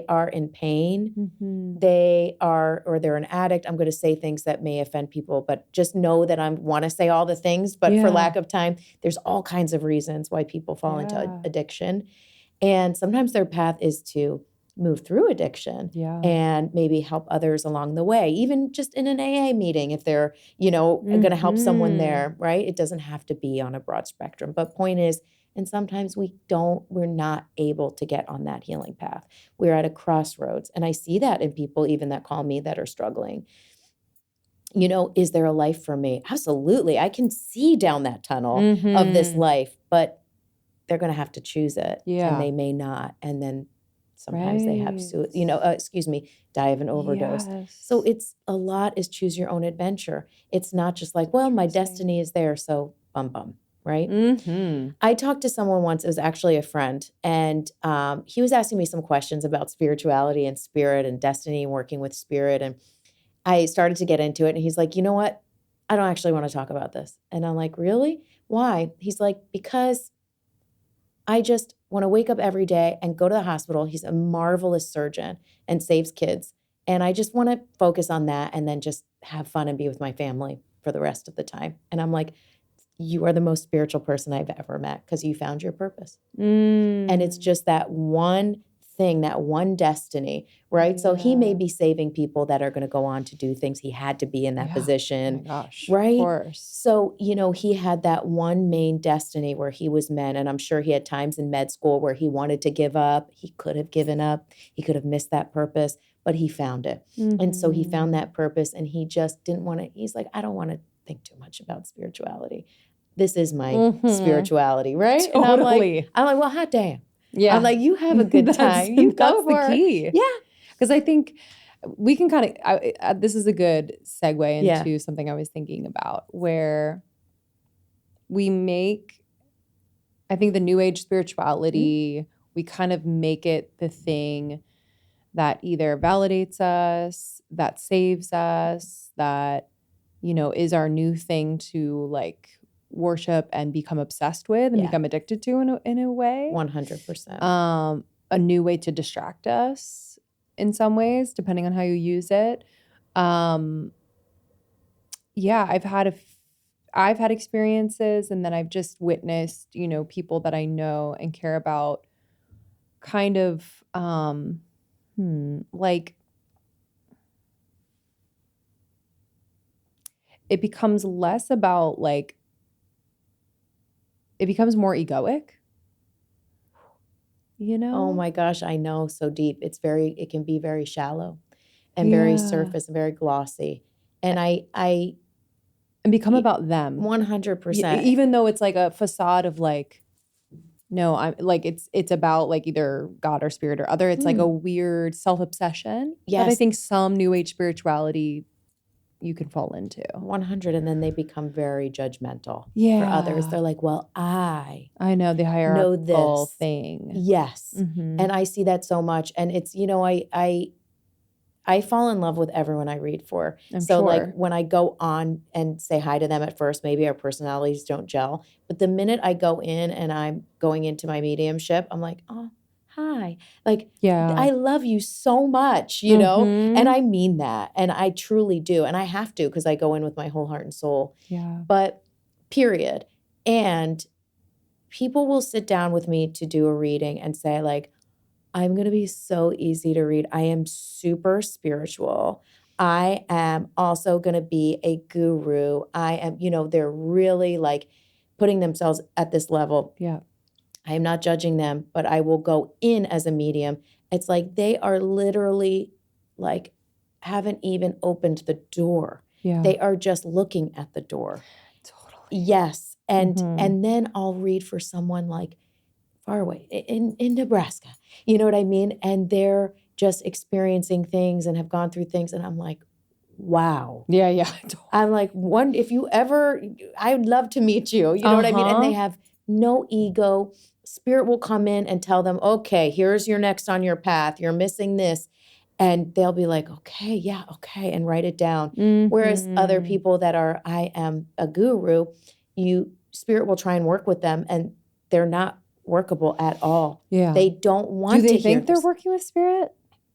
are in pain. They're an addict. I'm going to say things that may offend people, but just know that I want to say all the things, but for lack of time, there's all kinds of reasons why people fall into addiction. And sometimes their path is to move through addiction and maybe help others along the way, even just in an AA meeting, if they're, going to help someone there, right? It doesn't have to be on a broad spectrum. But point is, and sometimes we're not able to get on that healing path. We're at a crossroads. And I see that in people even that call me that are struggling. Is there a life for me? Absolutely. I can see down that tunnel of this life, but they're going to have to choose it. And they may not. And then sometimes they have die of an overdose. So it's a lot is choose your own adventure. It's not just like, well, my destiny is there, so bum. Right? I talked to someone once, it was actually a friend, and he was asking me some questions about spirituality and spirit and destiny and working with spirit. And I started to get into it, and he's like, you know what? I don't actually want to talk about this. And I'm like, really? Why? He's like, because I just want to wake up every day and go to the hospital. He's a marvelous surgeon and saves kids. And I just want to focus on that and then just have fun and be with my family for the rest of the time. And I'm like, you are the most spiritual person I've ever met because you found your purpose. And it's just that one thing, that one destiny, right? So he may be saving people that are going to go on to do things. He had to be in that position. Oh my gosh, right? Of course. So, he had that one main destiny where he was meant, and I'm sure he had times in med school where he wanted to give up. He could have given up. He could have missed that purpose, but he found it. And so he found that purpose, and he just didn't want to, he's like, I don't want to think too much about spirituality. This is my spirituality, right? Totally. And I'm like, well, hot damn. Yeah. I'm like, you have a good time. You go for the key. it. Yeah. Because I think we can kind of, this is a good segue into something I was thinking about, where we make, I think the new age spirituality, we kind of make it the thing that either validates us, that saves us, that, is our new thing to like worship and become obsessed with and become addicted to in a way. 100%. A new way to distract us in some ways, depending on how you use it. I've had I've had experiences, and then I've just witnessed, people that I know and care about kind of like it becomes less about like it becomes more egoic, Oh my gosh, I know, so deep. It can be very shallow and very surface and very glossy. And I and become about them 100%. even though it's like a facade of like, no, I'm like it's about like either God or spirit or other. It's like a weird self-obsession that I Yes. think some new age spirituality you can fall into. 100, and then they become very judgmental Yeah. for others. They're like, well, I know the hierarchical thing. Yes. Mhm. And I see that so much. And it's, I fall in love with everyone I read for. I'm so like sure. when I go on and say hi to them at first, maybe our personalities don't gel. But the minute I go in and I'm going into my mediumship, I'm like, oh, hi. Like, Yeah. I love you so much, you know? Mhm. And I mean that. And I truly do. And I have to because I go in with my whole heart and soul. Yeah. But period. And people will sit down with me to do a reading and say like, I'm going to be so easy to read. I am super spiritual. I am also going to be a guru. I am, they're really like putting themselves at this level. Yeah. I am not judging them, but I will go in as a medium. It's like they are literally like haven't even opened the door. Yeah. They are just looking at the door. Totally. Yes. And Mhm. and then I'll read for someone like far away in Nebraska. You know what I mean? And they're just experiencing things and have gone through things. And I'm like, wow. Yeah. Yeah. I'm like, if you ever, I'd love to meet you. You know what I mean? And they have no ego. Spirit will come in and tell them, okay, here's your next on your path. You're missing this. And they'll be like, okay, yeah, okay, and write it down. Whereas other people that are, I am a guru, Spirit will try and work with them and they're not workable at all. Yeah. They don't want to hear. Do they think they're working with spirit?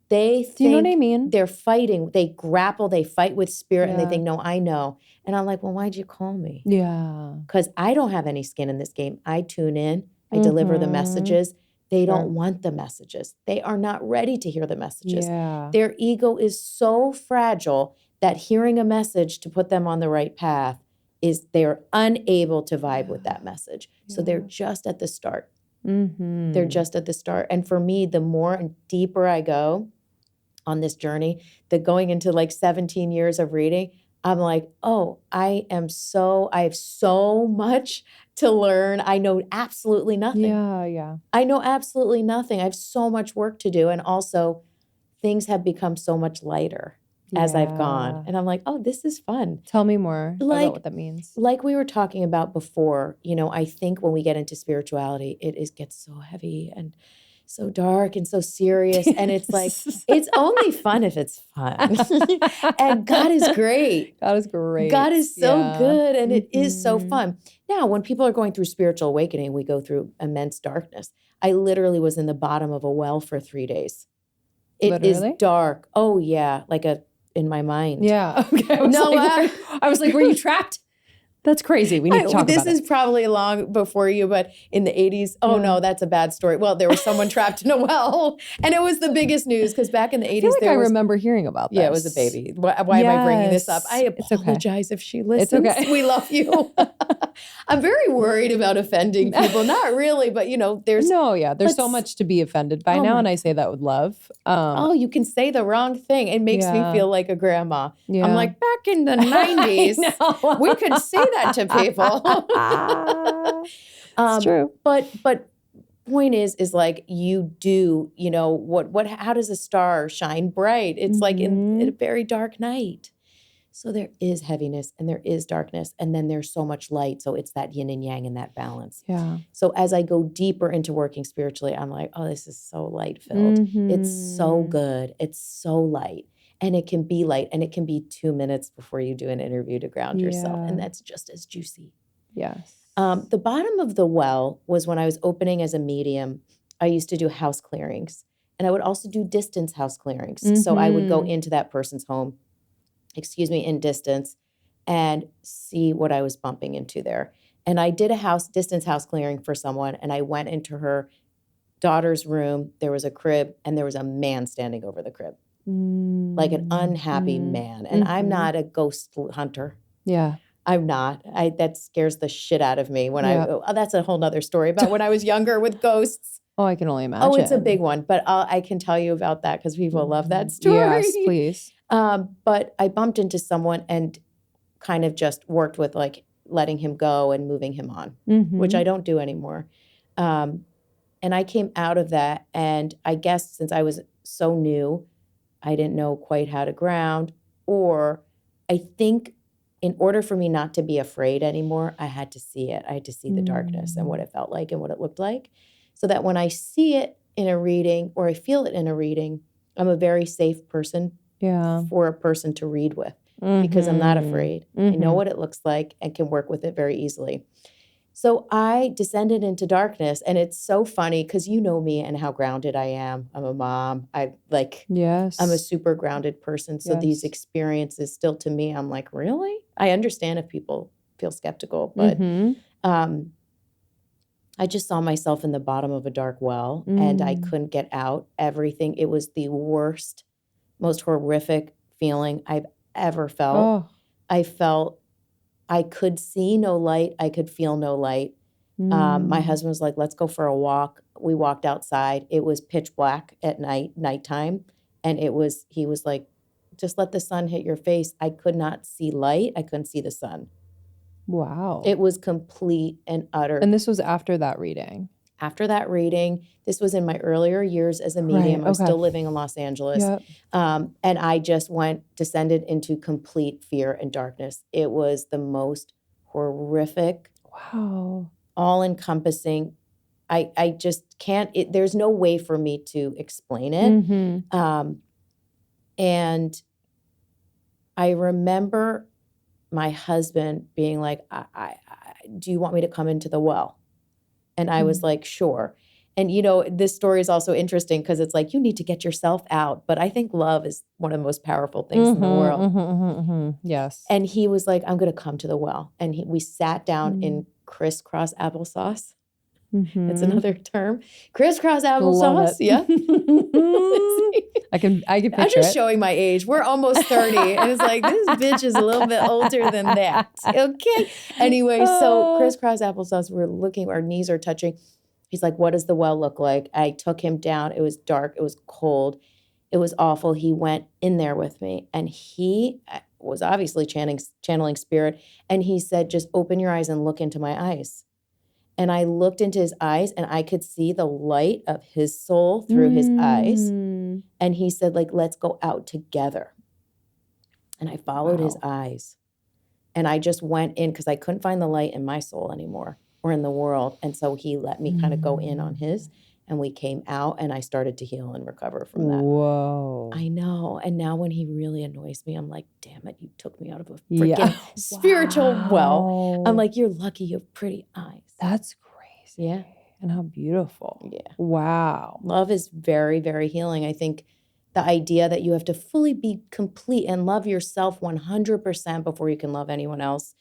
They think Do you know what I mean? they're fighting. They grapple. They fight with spirit, and they Yeah. think, "No, I know." And I'm like, "Well, why'd you call me?" Yeah. Because I don't have any skin in this game. I tune in. I deliver the messages. They Sure. don't want the messages. They are not ready to hear the messages. Yeah. Their ego is so fragile that hearing a message to put them on the right path they're unable to vibe with that message. So they're just at the start. They're just at the start. And for me, the more and deeper I go on this journey, going into like 17 years of reading, I'm like, oh, I have so much to learn. I know absolutely nothing. Yeah. Yeah. I know absolutely nothing. I have so much work to do. And also things have become so much lighter as I've gone. And I'm like, oh, this is fun. Tell me more about what that means. Like we were talking about before, I think when we get into spirituality, it gets so heavy and so dark and so serious. And it's like, it's only fun if it's fun. And God is great. God is great. God is so good. And it is so fun. Now, when people are going through spiritual awakening, we go through immense darkness. I literally was in the bottom of a well for 3 days. It is dark. Oh, yeah. In my mind. Yeah. Okay. I was like, were you trapped? That's crazy. We need to talk about this is probably long before you, but in the 80s, no, that's a bad story. Well, there was someone trapped in a well, and it was the biggest news because back in the 80s, I feel like I remember hearing about this. Yeah, it was a baby. Why am I bringing this up? I apologize if she listens. It's okay. We love you. I'm very worried about offending people. Not really, but there's there's so much to be offended by now, and I say that with love. You can say the wrong thing. It makes me feel like a grandma. Yeah. I'm like, back in the 90s, we could say that to people. It's true. But point is like you do, how does a star shine bright? It's like in a very dark night. So there is heaviness and there is darkness and then there's so much light. So it's that yin and yang and that balance. Yeah. So as I go deeper into working spiritually, I'm like, oh, this is so light filled. It's so good. It's so light. And it can be light and it can be 2 minutes before you do an interview to ground yourself. And that's just as juicy. Yes. The bottom of the well was when I was opening as a medium. I used to do house clearings and I would also do distance house clearings. So I would go into that person's home, in distance and see what I was bumping into there. And I did a distance house clearing for someone, and I went into her daughter's room. There was a crib, and there was a man standing over the crib, like an unhappy man. And I'm not a ghost hunter. Yeah. I'm not. That scares the shit out of me when that's a whole nother story about when I was younger with ghosts. Oh, I can only imagine. Oh, it's a big one, but I can tell you about that because people love that story. Yes, please. But I bumped into someone and kind of just worked with like letting him go and moving him on, which I don't do anymore. And I came out of that, and I guess since I was so new, I didn't know quite how to ground, or I think in order for me not to be afraid anymore, I had to see it. I had to see the darkness and what it felt like and what it looked like, so that when I see it in a reading or I feel it in a reading, I'm a very safe person for a person to read with because I'm not afraid. I know what it looks like and can work with it very easily. So I descended into darkness, and it's so funny because you know me and how grounded I am. I'm a mom. I'm a super grounded person. So these experiences still to me, I'm like, really? I understand if people feel skeptical, but I just saw myself in the bottom of a dark well and I couldn't get out. Everything, it was the worst, most horrific feeling I've ever felt. Oh. I felt I could see no light. I could feel no light. My husband was like, let's go for a walk. We walked outside. It was pitch black at nighttime. And he was like, just let the sun hit your face. I could not see light. I couldn't see the sun. Wow. It was complete and utter. And this was after that reading? After that reading, this was in my earlier years as a medium. I was still living in Los Angeles. Yep. And I just descended into complete fear and darkness. It was the most horrific, all-encompassing. I just can't, there's no way for me to explain it. And I remember my husband being like, do you want me to come into the well? And I was like, sure. And, this story is also interesting because it's like, you need to get yourself out. But I think love is one of the most powerful things in the world. Yes. And he was like, I'm going to come to the well. And we sat down in crisscross applesauce. That's another term. Crisscross applesauce. Yeah. I can picture I'm just it. showing my age. We're almost 30. And it's like, this bitch is a little bit older than that. Okay. Anyway, so crisscross applesauce, we're looking, our knees are touching. He's like, what does the well look like? I took him down. It was dark. It was cold. It was awful. He went in there with me, and he was obviously channeling spirit. And he said, just open your eyes and look into my eyes. And I looked into his eyes, and I could see the light of his soul through his eyes. And he said, like, let's go out together. And I followed his eyes. And I just went in because I couldn't find the light in my soul anymore or in the world. And so he let me kind of go in on his. And we came out, and I started to heal and recover from that. Whoa. I know. And now when he really annoys me, I'm like, damn it, you took me out of a freaking spiritual well. I'm like, you're lucky you have pretty eyes. That's crazy. Yeah. And how beautiful. Yeah. Wow. Love is very, very healing. I think the idea that you have to fully be complete and love yourself 100% before you can love anyone else,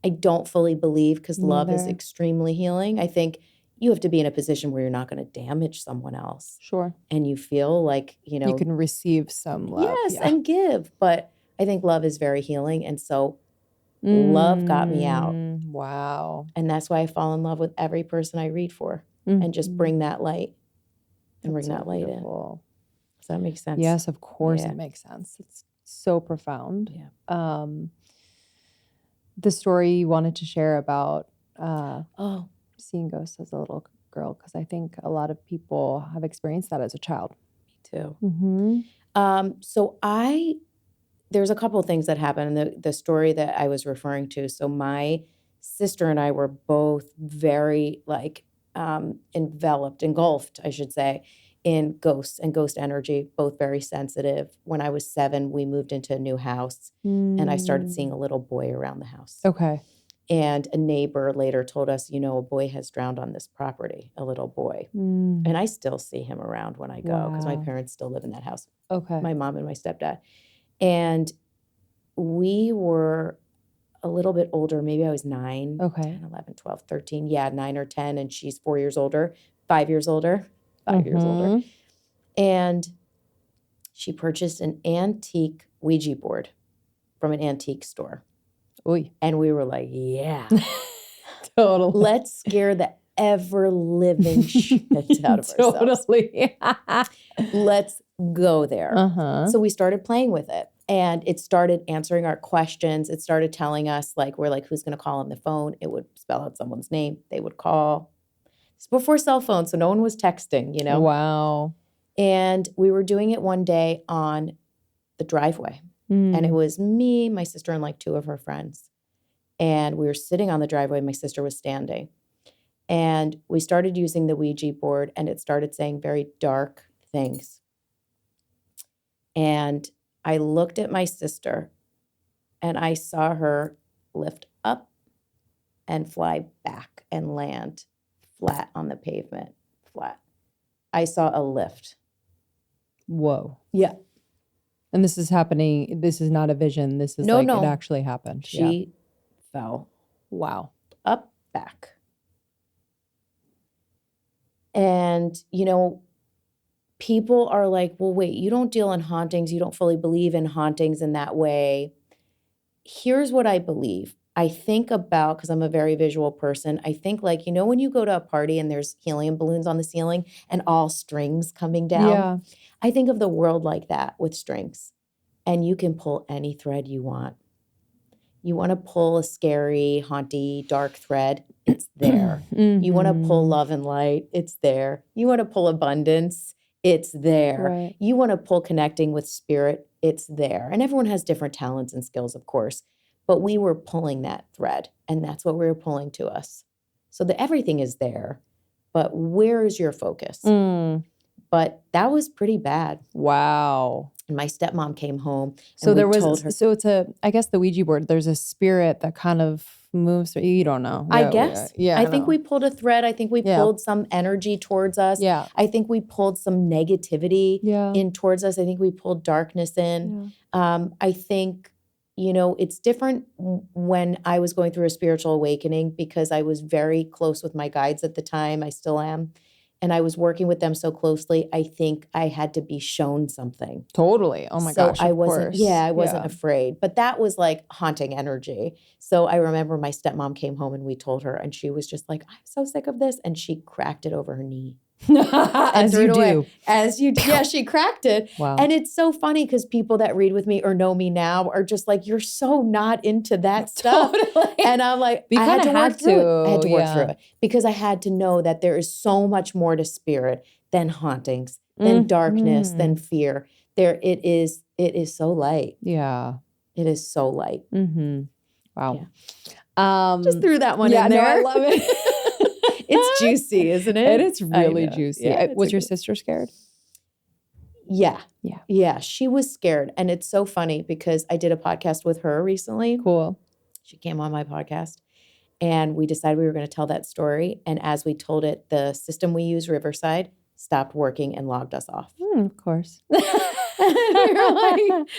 I don't fully believe, because love is extremely healing. I think you have to be in a position where you're not going to damage someone else. Sure. And you feel like, you can receive some love. Yes, and give. But I think love is very healing. And so love got me out. Wow. And that's why I fall in love with every person I read for, and just bring that light and bring that light in. Does that make sense? Yes, of course it makes sense. It's so profound. Yeah. The story you wanted to share about seeing ghosts as a little girl, because I think a lot of people have experienced that as a child. Me too. So there's a couple of things that happened in the story that I was referring to. So my sister and I were both very engulfed, I should say, in ghosts and ghost energy, both very sensitive. When I was 7, we moved into a new house, and I started seeing a little boy around the house. Okay. And a neighbor later told us, a boy has drowned on this property, a little boy. And I still see him around when I go, because my parents still live in that house. Okay. My mom and my stepdad. And we were a little bit older. Maybe I was 9, Okay. 10, 11, 12, 13. Yeah, 9 or 10. And she's 4 years older, 5 years older, 5 years older. And she purchased an antique Ouija board from an antique store. Oy. And we were like, yeah, Totally. let's scare the ever living shit out of ourselves. Totally. Let's go there. Uh-huh. So we started playing with it, and it started answering our questions. It started telling us, like, we're like, who's going to call on the phone? It would spell out someone's name. They would call. It's before cell phones, so no one was texting, you know? Wow. And we were doing it one day on the driveway. And it was me, my sister, and like 2 of her friends. And we were sitting on the driveway. My sister was standing. And we started using the Ouija board, and it started saying very dark things. And I looked at my sister, and I saw her lift up and fly back and land flat on the pavement, flat. I saw a lift. Whoa. Yeah. And this is happening. This is not a vision. This is it actually happened. She fell. Wow. Up, back. And, you know, people are like, well, wait, you don't deal in hauntings. You don't fully believe in hauntings in that way. Here's what I believe. I think about, because I'm a very visual person, I think like, you know, when you go to a party and there's helium balloons on the ceiling and all strings coming down. Yeah. I think of the world like that with strings. And you can pull any thread you want. You want to pull a scary, haunty, dark thread, it's there. You want to pull love and light, it's there. You want to pull abundance, it's there. Right. You want to pull connecting with spirit, it's there. And everyone has different talents and skills, of course. But we were pulling that thread, and that's what we were pulling to us. So everything is there, but where is your focus? But that was pretty bad. Wow. And my stepmom came home. So and there we was, told her, so it's I guess the Ouija board, there's a spirit that kind of moves. You don't know. I guess. Yeah. I think we pulled a thread. I think we pulled some energy towards us. Yeah. I think we pulled some negativity in towards us. I think we pulled darkness in. Yeah. I think, you know, it's different when I was going through a spiritual awakening because I was very close with my guides at the time. I still am. And I was working with them so closely, I think I had to be shown something. Totally. Oh my gosh. So I wasn't, course. I wasn't afraid. But that was like haunting energy. So I remember my stepmom came home and we told her, and she was just like, I'm so sick of this. And she cracked it over her knee. As you do. As you do. Yeah, she cracked it. Wow. And it's so funny because people that read with me or know me now are just like, you're so not into that stuff. Totally. And I'm like, I had to work through it. I had to work through it because I had to know that there is so much more to spirit than hauntings, than darkness, than fear. It is so light. Yeah. It is so light. Wow. Yeah. Just threw that one in there. No, I love it. It's juicy, isn't it? It is really juicy. Yeah, was your sister scared? Yeah. Yeah. Yeah. She was scared. And it's so funny because I did a podcast with her recently. Cool. She came on my podcast and we decided we were going to tell that story. And as we told it, the system we use, Riverside, stopped working and logged us off. Of course. Did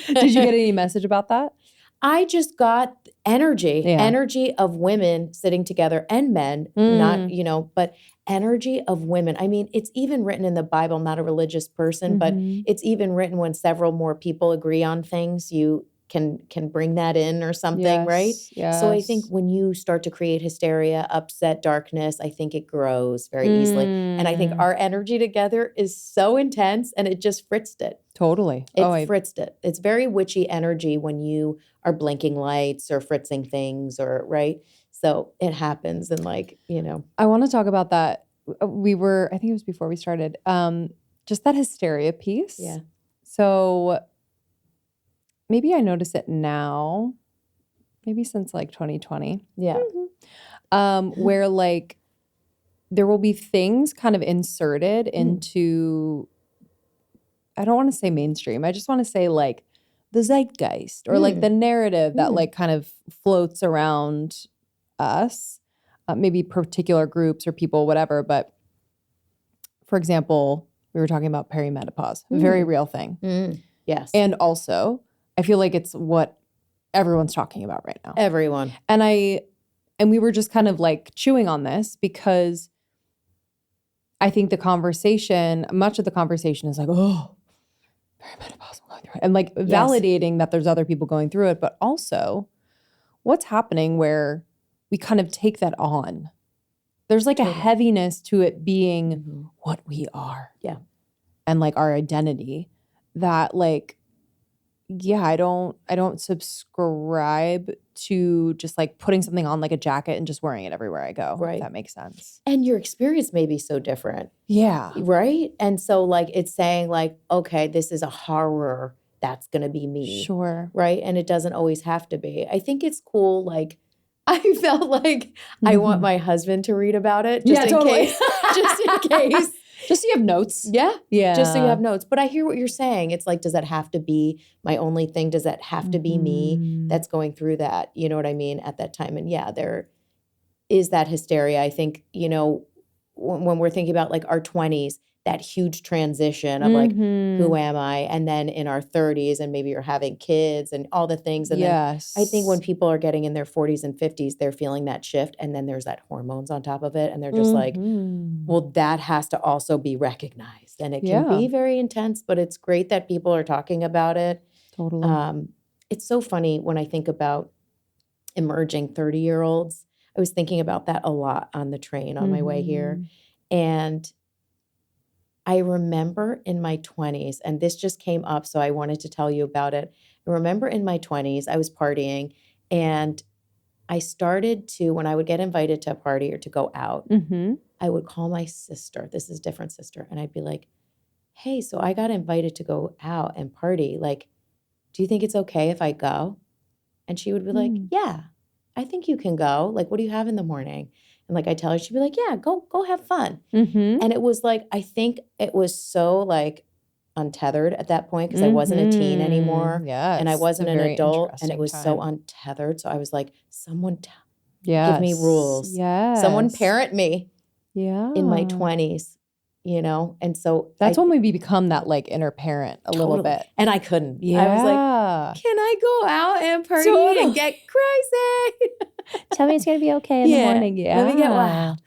you get any message about that? I just got energy of women sitting together and men, not, you know, but energy of women. I mean, it's even written in the Bible. I'm not a religious person, but it's even written when several more people agree on things, you can bring that in or something, right? Yes. So I think when you start to create hysteria, upset, darkness, I think it grows very easily. And I think our energy together is so intense and it just fritzed it. Totally. It fritzed it. It's very witchy energy when you are blinking lights or fritzing things or, right? So it happens and like, you know. I want to talk about that. I think it was before we started, just that hysteria piece. Yeah. So maybe I notice it now, maybe since like 2020. Yeah. Where like there will be things kind of inserted into, I don't want to say mainstream. I just want to say like the zeitgeist or like the narrative that like kind of floats around us, maybe particular groups or people, whatever. But for example, we were talking about perimenopause, a very real thing. Yes. And also, I feel like it's what everyone's talking about right now. Everyone. And we were just kind of like chewing on this because I think much of the conversation is like, oh, perimenopause, I'm going through it. And like validating that there's other people going through it, but also what's happening where we kind of take that on. There's like a heaviness to it being what we are. Yeah. And like our identity that like, yeah, I don't subscribe to just like putting something on like a jacket and just wearing it everywhere I go. Right. If that makes sense. And your experience may be so different. Yeah. Right? And so like it's saying like, okay, this is a horror. That's going to be me. Sure. Right? And it doesn't always have to be. I think it's cool. Like I felt like I want my husband to read about it just in case. Just in case. Just so you have notes. Yeah. Yeah. Just so you have notes. But I hear what you're saying. It's like, does that have to be my only thing? Does that have to be me that's going through that? You know what I mean? At that time. And yeah, there is that hysteria. I think, you know, when we're thinking about like our 20s, that huge transition of like, who am I? And then in our 30s and maybe you're having kids and all the things. And then I think when people are getting in their 40s and 50s, they're feeling that shift. And then there's that hormones on top of it. And they're just like, well, that has to also be recognized. And it can be very intense, but it's great that people are talking about it. Totally. It's so funny when I think about emerging 30-year-olds. I was thinking about that a lot on the train on my way here. And I remember in my 20s, and this just came up, so I wanted to tell you about it. I remember in my 20s, I was partying, and I started to, when I would get invited to a party or to go out, I would call my sister. This is a different sister. And I'd be like, hey, so I got invited to go out and party. Like, do you think it's okay if I go? And she would be like, yeah, I think you can go. Like, what do you have in the morning? And like I tell her, she'd be like, yeah, go have fun. And it was like, I think it was so like untethered at that point because I wasn't a teen anymore. And I wasn't an adult. And it was so untethered. So I was like, someone give me rules. Someone parent me in my 20s, you know? And so that's when we become that like inner parent a little bit. And I couldn't. I was like, can I go out and party and get crazy? Tell me it's going to be okay in the morning. Let me get wild.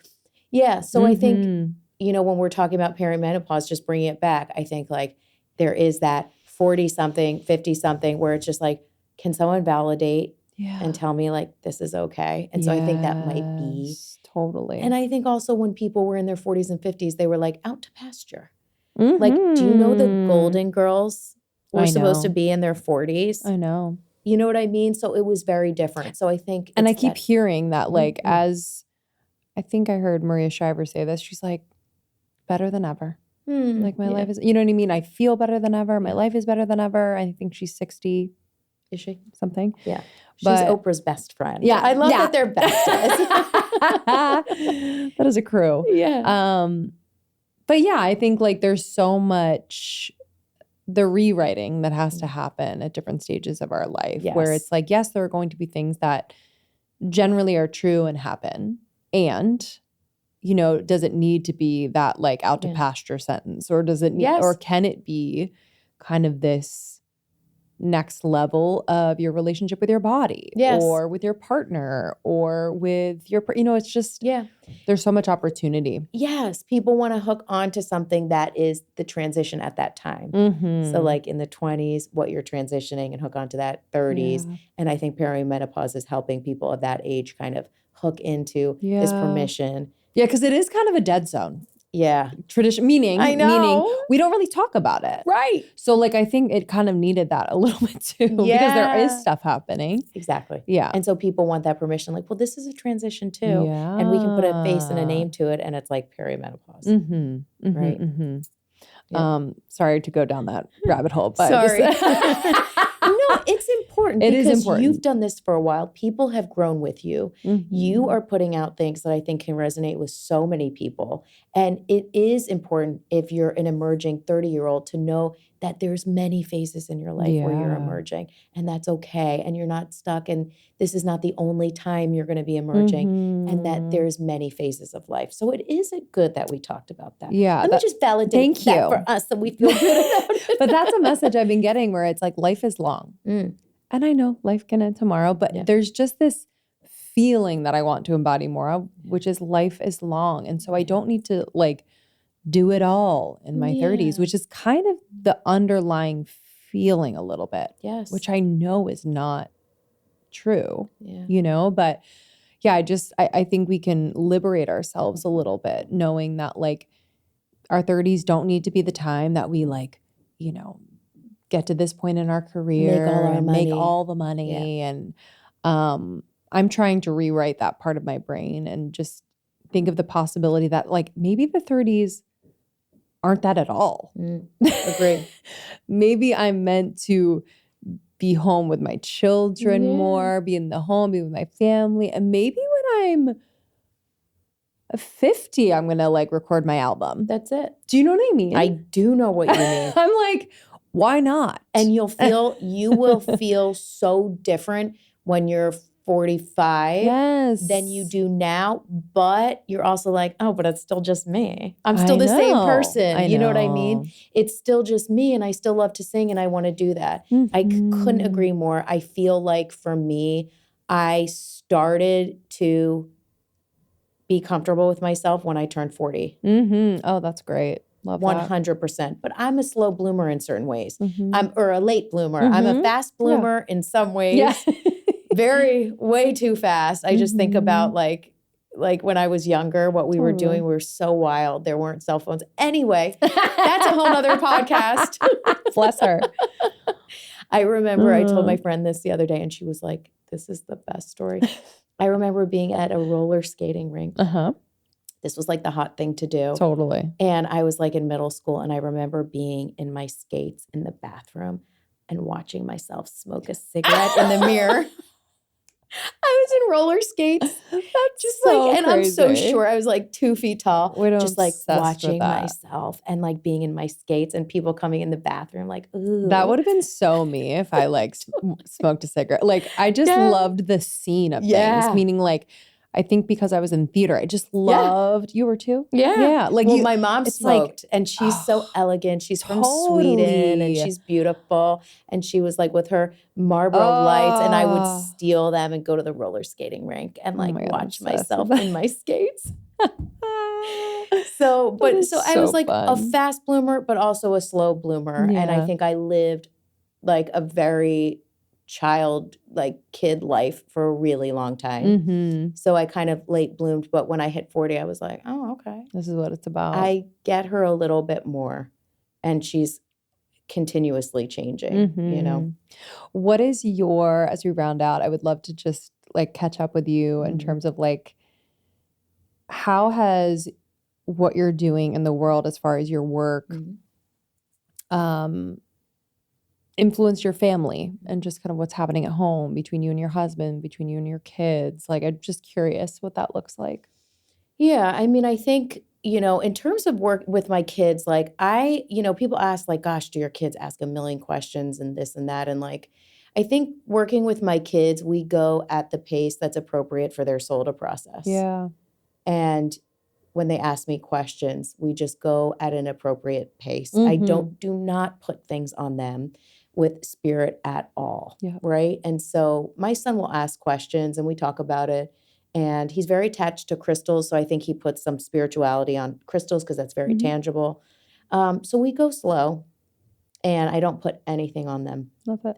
Yeah. So I think, you know, when we're talking about perimenopause, just bringing it back, I think like there is that 40-something, 50-something where it's just like, can someone validate and tell me like, this is okay? And so I think that might be. Totally. And I think also when people were in their 40s and 50s, they were like out to pasture. Like, do you know the Golden Girls were supposed to be in their 40s? I know. You know what I mean? So it was very different. So I think. And I keep hearing that like as, I think I heard Maria Shriver say this, she's like, better than ever. Like my life is, you know what I mean? I feel better than ever. My life is better than ever. I think she's 60. Is she? Something. Yeah. She's Oprah's best friend. Yeah. I love that they're besties. That is a crew. Yeah. But yeah, I think like there's so much the rewriting that has to happen at different stages of our life where it's like, yes, there are going to be things that generally are true and happen. And, you know, does it need to be that like out to pasture sentence or does it need, or can it be kind of this next level of your relationship with your body or with your partner or with your, you know, it's just, there's so much opportunity. Yes. People want to hook onto something that is the transition at that time. So like in the 20s, what you're transitioning and hook onto that 30s. And I think perimenopause is helping people of that age kind of hook into this permission. Yeah. Cause it is kind of a dead zone. Yeah. Tradition, meaning we don't really talk about it. Right. So like, I think it kind of needed that a little bit too because there is stuff happening. Exactly. Yeah. And so people want that permission like, well, this is a transition too. Yeah. And we can put a face and a name to it and it's like perimenopause. Right. Yeah. Sorry to go down that rabbit hole, but sorry. No, it's important. It is important. You've done this for a while. People have grown with you. You are putting out things that I think can resonate with so many people. And it is important if you're an emerging 30-year-old to know that there's many phases in your life where you're emerging. And that's okay. And you're not stuck. And this is not the only time you're going to be emerging. And that there's many phases of life. So it is good that we talked about that. Yeah. Let me just validate that for us so we feel good about it. But that's a message I've been getting where it's like life is long. And I know life can end tomorrow, but there's just this feeling that I want to embody more of, which is life is long. And so I don't need to like do it all in my 30s, which is kind of the underlying feeling a little bit. Yes. Which I know is not true, Yeah. you know, but yeah, I think we can liberate ourselves a little bit knowing that like our 30s don't need to be the time that we like, you know, get to this point in our career make all the money. And I'm trying to rewrite that part of my brain and just think of the possibility that like maybe the 30s aren't that at all. Agree. Maybe I'm meant to be home with my children more, be in the home, be with my family. And maybe when I'm 50, I'm going to like record my album. That's it. Do you know what I mean? I do know what you mean. I'm like, why not? And you will feel so different when you're 45 than you do now. But you're also like, oh, but it's still just me. I'm still the same person. You know what I mean? It's still just me and I still love to sing and I want to do that. I couldn't agree more. I feel like for me, I started to be comfortable with myself when I turned 40. Oh, that's great. Love 100%. But I'm a slow bloomer in certain ways. Or a late bloomer. I'm a fast bloomer in some ways. Way too fast. I just think about like when I was younger, what we were doing, we were so wild. There weren't cell phones. Anyway, that's a whole nother podcast. Bless her. I remember I told my friend this the other day and she was like, this is the best story. I remember being at a roller skating rink. This was like the hot thing to do. Totally. And I was like in middle school and I remember being in my skates in the bathroom and watching myself smoke a cigarette in the mirror. I was in roller skates. That's just so like, and crazy. I'm so short. I was like 2 feet tall. Just like watching with that. myself and like being in my skates and people coming in the bathroom like, ooh. That would have been so me if I like smoked a cigarette. Like I just loved the scene of things, meaning like, I think because I was in theater, I just loved, you were too? Yeah. Like my mom smoked and she's so elegant. She's from Sweden and she's beautiful. And she was like with her Marlboro lights and I would steal them and go to the roller skating rink and like watch myself in my skates. So I was like a fast bloomer, but also a slow bloomer. And I think I lived like a very kid life for a really long time. So I kind of late bloomed, but when I hit 40, I was like, oh, okay. This is what it's about. I get her a little bit more and she's continuously changing, you know? What is as we round out, I would love to just like catch up with you in terms of like, how has what you're doing in the world as far as your work, influence your family and just kind of what's happening at home between you and your husband, between you and your kids? Like, I'm just curious what that looks like. Yeah. I mean, I think, you know, in terms of work with my kids, like people ask like, gosh, do your kids ask a million questions and this and that? And like, I think working with my kids, we go at the pace that's appropriate for their soul to process. Yeah. And when they ask me questions, we just go at an appropriate pace. I do not put things on them with spirit at all, right? And so my son will ask questions and we talk about it. And he's very attached to crystals. So I think he puts some spirituality on crystals because that's very tangible. So we go slow and I don't put anything on them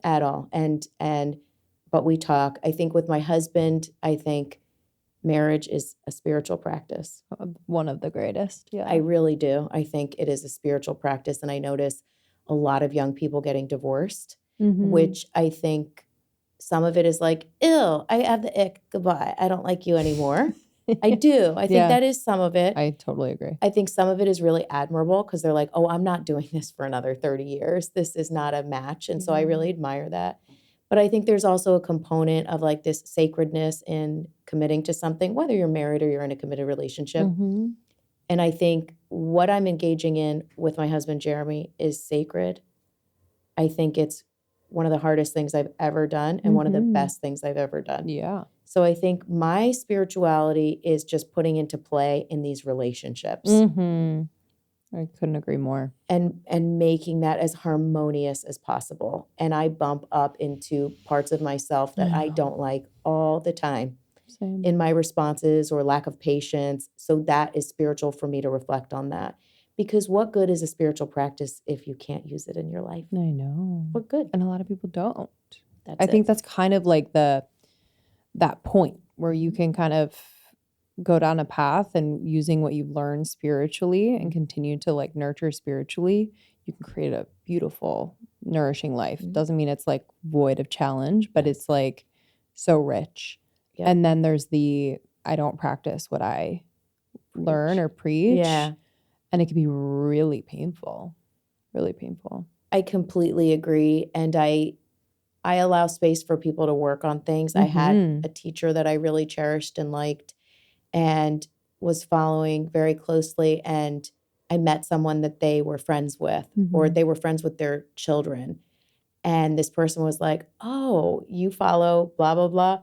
at all. But we talk. I think with my husband, I think marriage is a spiritual practice. One of the greatest. Yeah. I really do. I think it is a spiritual practice. And I notice a lot of young people getting divorced, which I think some of it is like, ew, I have the ick. Goodbye. I don't like you anymore. I do. I think that is some of it. I totally agree. I think some of it is really admirable because they're like, oh, I'm not doing this for another 30 years. This is not a match. And so I really admire that. But I think there's also a component of like this sacredness in committing to something, whether you're married or you're in a committed relationship. And I think what I'm engaging in with my husband, Jeremy, is sacred. I think it's one of the hardest things I've ever done and one of the best things I've ever done. Yeah. So I think my spirituality is just putting into play in these relationships. I couldn't agree more. and making that as harmonious as possible. And I bump up into parts of myself that I don't like all the time. Same. In my responses or lack of patience. So that is spiritual for me to reflect on that. Because what good is a spiritual practice if you can't use it in your life? I know. What good? And a lot of people don't. That's I think it. that's kind of like that point where you can kind of go down a path and using what you've learned spiritually and continue to like nurture spiritually, you can create a beautiful, nourishing life. Doesn't mean it's like void of challenge, but it's like so rich. Yep. And then there's I don't practice what I learn or preach. Yeah. And it can be really painful, really painful. I completely agree. And I allow space for people to work on things. I had a teacher that I really cherished and liked and was following very closely. And I met someone that they were friends with, or they were friends with their children. And this person was like, oh, you follow blah, blah, blah.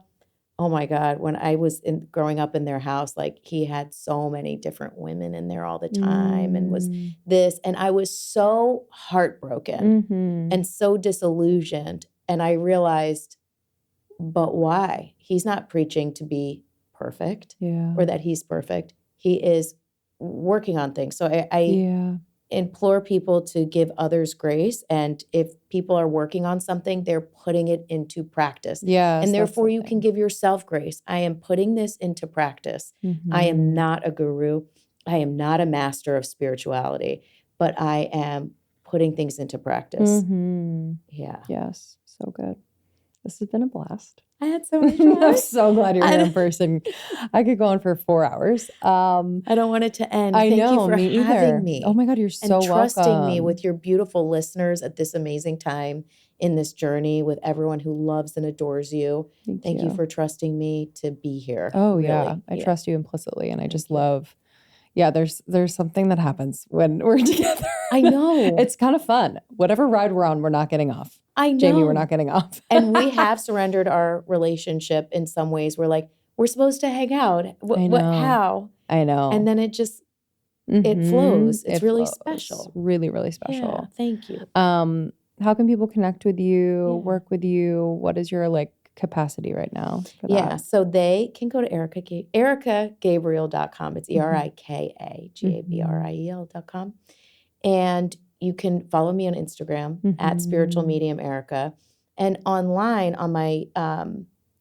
Oh my God. When I was growing up in their house, like he had so many different women in there all the time and was this. And I was so heartbroken and so disillusioned. And I realized, but why? He's not preaching to be perfect or that he's perfect. He is working on things. So I implore people to give others grace. And if people are working on something, they're putting it into practice. Yes, and therefore you can give yourself grace. I am putting this into practice. I am not a guru. I am not a master of spirituality, but I am putting things into practice. Yeah. Yes. So good. This has been a blast. I had so much fun. I'm so glad you're here in person. I could go on for 4 hours. I don't want it to end. I Thank know, you for me having either. me. Oh my God, you're so and trusting me welcome. with your beautiful listeners at this amazing time in this journey with everyone who loves and adores you. Thank you for trusting me to be here. Oh really. yeah, I trust you implicitly, and I just love. Yeah, there's something that happens when we're together. I know. It's kind of fun. Whatever ride we're on, we're not getting off. I know. Jamie, we're not getting off. And we have surrendered our relationship in some ways. We're like, we're supposed to hang out. How? I know. And then it just, it flows. It's really special. Really, really special. Yeah, thank you. How can people connect with you, work with you? What is your like capacity right now for that? Yeah, so they can go to erikagabriel.com. It's ErikaGabriel.com. And you can follow me on Instagram at Spiritual Medium Erika. And online on my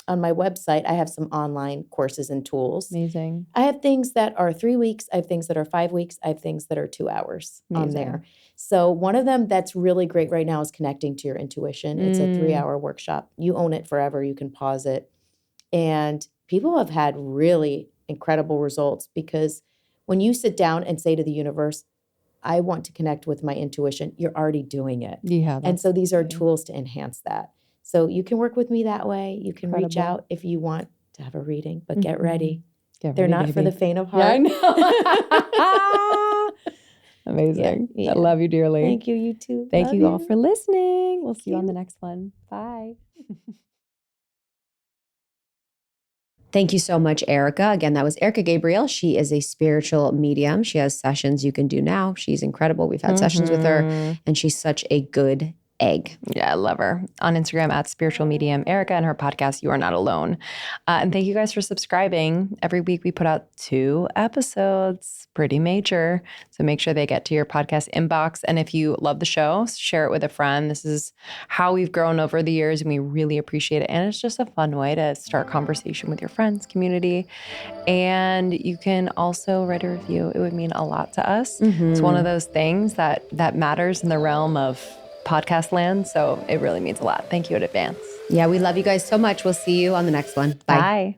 website, I have some online courses and tools. Amazing. I have things that are 3 weeks. I have things that are 5 weeks. I have things that are 2 hours on there. So one of them that's really great right now is connecting to your intuition. It's a 3-hour workshop. You own it forever. You can pause it. And people have had really incredible results because when you sit down and say to the universe, I want to connect with my intuition, you're already doing it. Yeah. And so these are tools to enhance that. So you can work with me that way. You can reach out if you want to have a reading, but get ready. They're not for the faint of heart. Yeah, I know. Amazing. Yeah. I love you dearly. Thank you. You too. Thank Love you all for listening. We'll see you on the next one. Bye. Thank you so much, Erika. Again, that was Erika Gabriel. She is a spiritual medium. She has sessions you can do now. She's incredible. We've had sessions with her, and she's such a good egg. Yeah, I love her. On Instagram at Spiritual Medium Erika, and her podcast, You Are Not Alone. And thank you guys for subscribing. Every week we put out 2 episodes, pretty major. So make sure they get to your podcast inbox. And if you love the show, share it with a friend. This is how we've grown over the years, and we really appreciate it. And it's just a fun way to start conversation with your friends, community. And you can also write a review. It would mean a lot to us. It's one of those things that matters in the realm of podcast land. So it really means a lot. Thank you in advance. Yeah, we love you guys so much. We'll see you on the next one. Bye. Bye.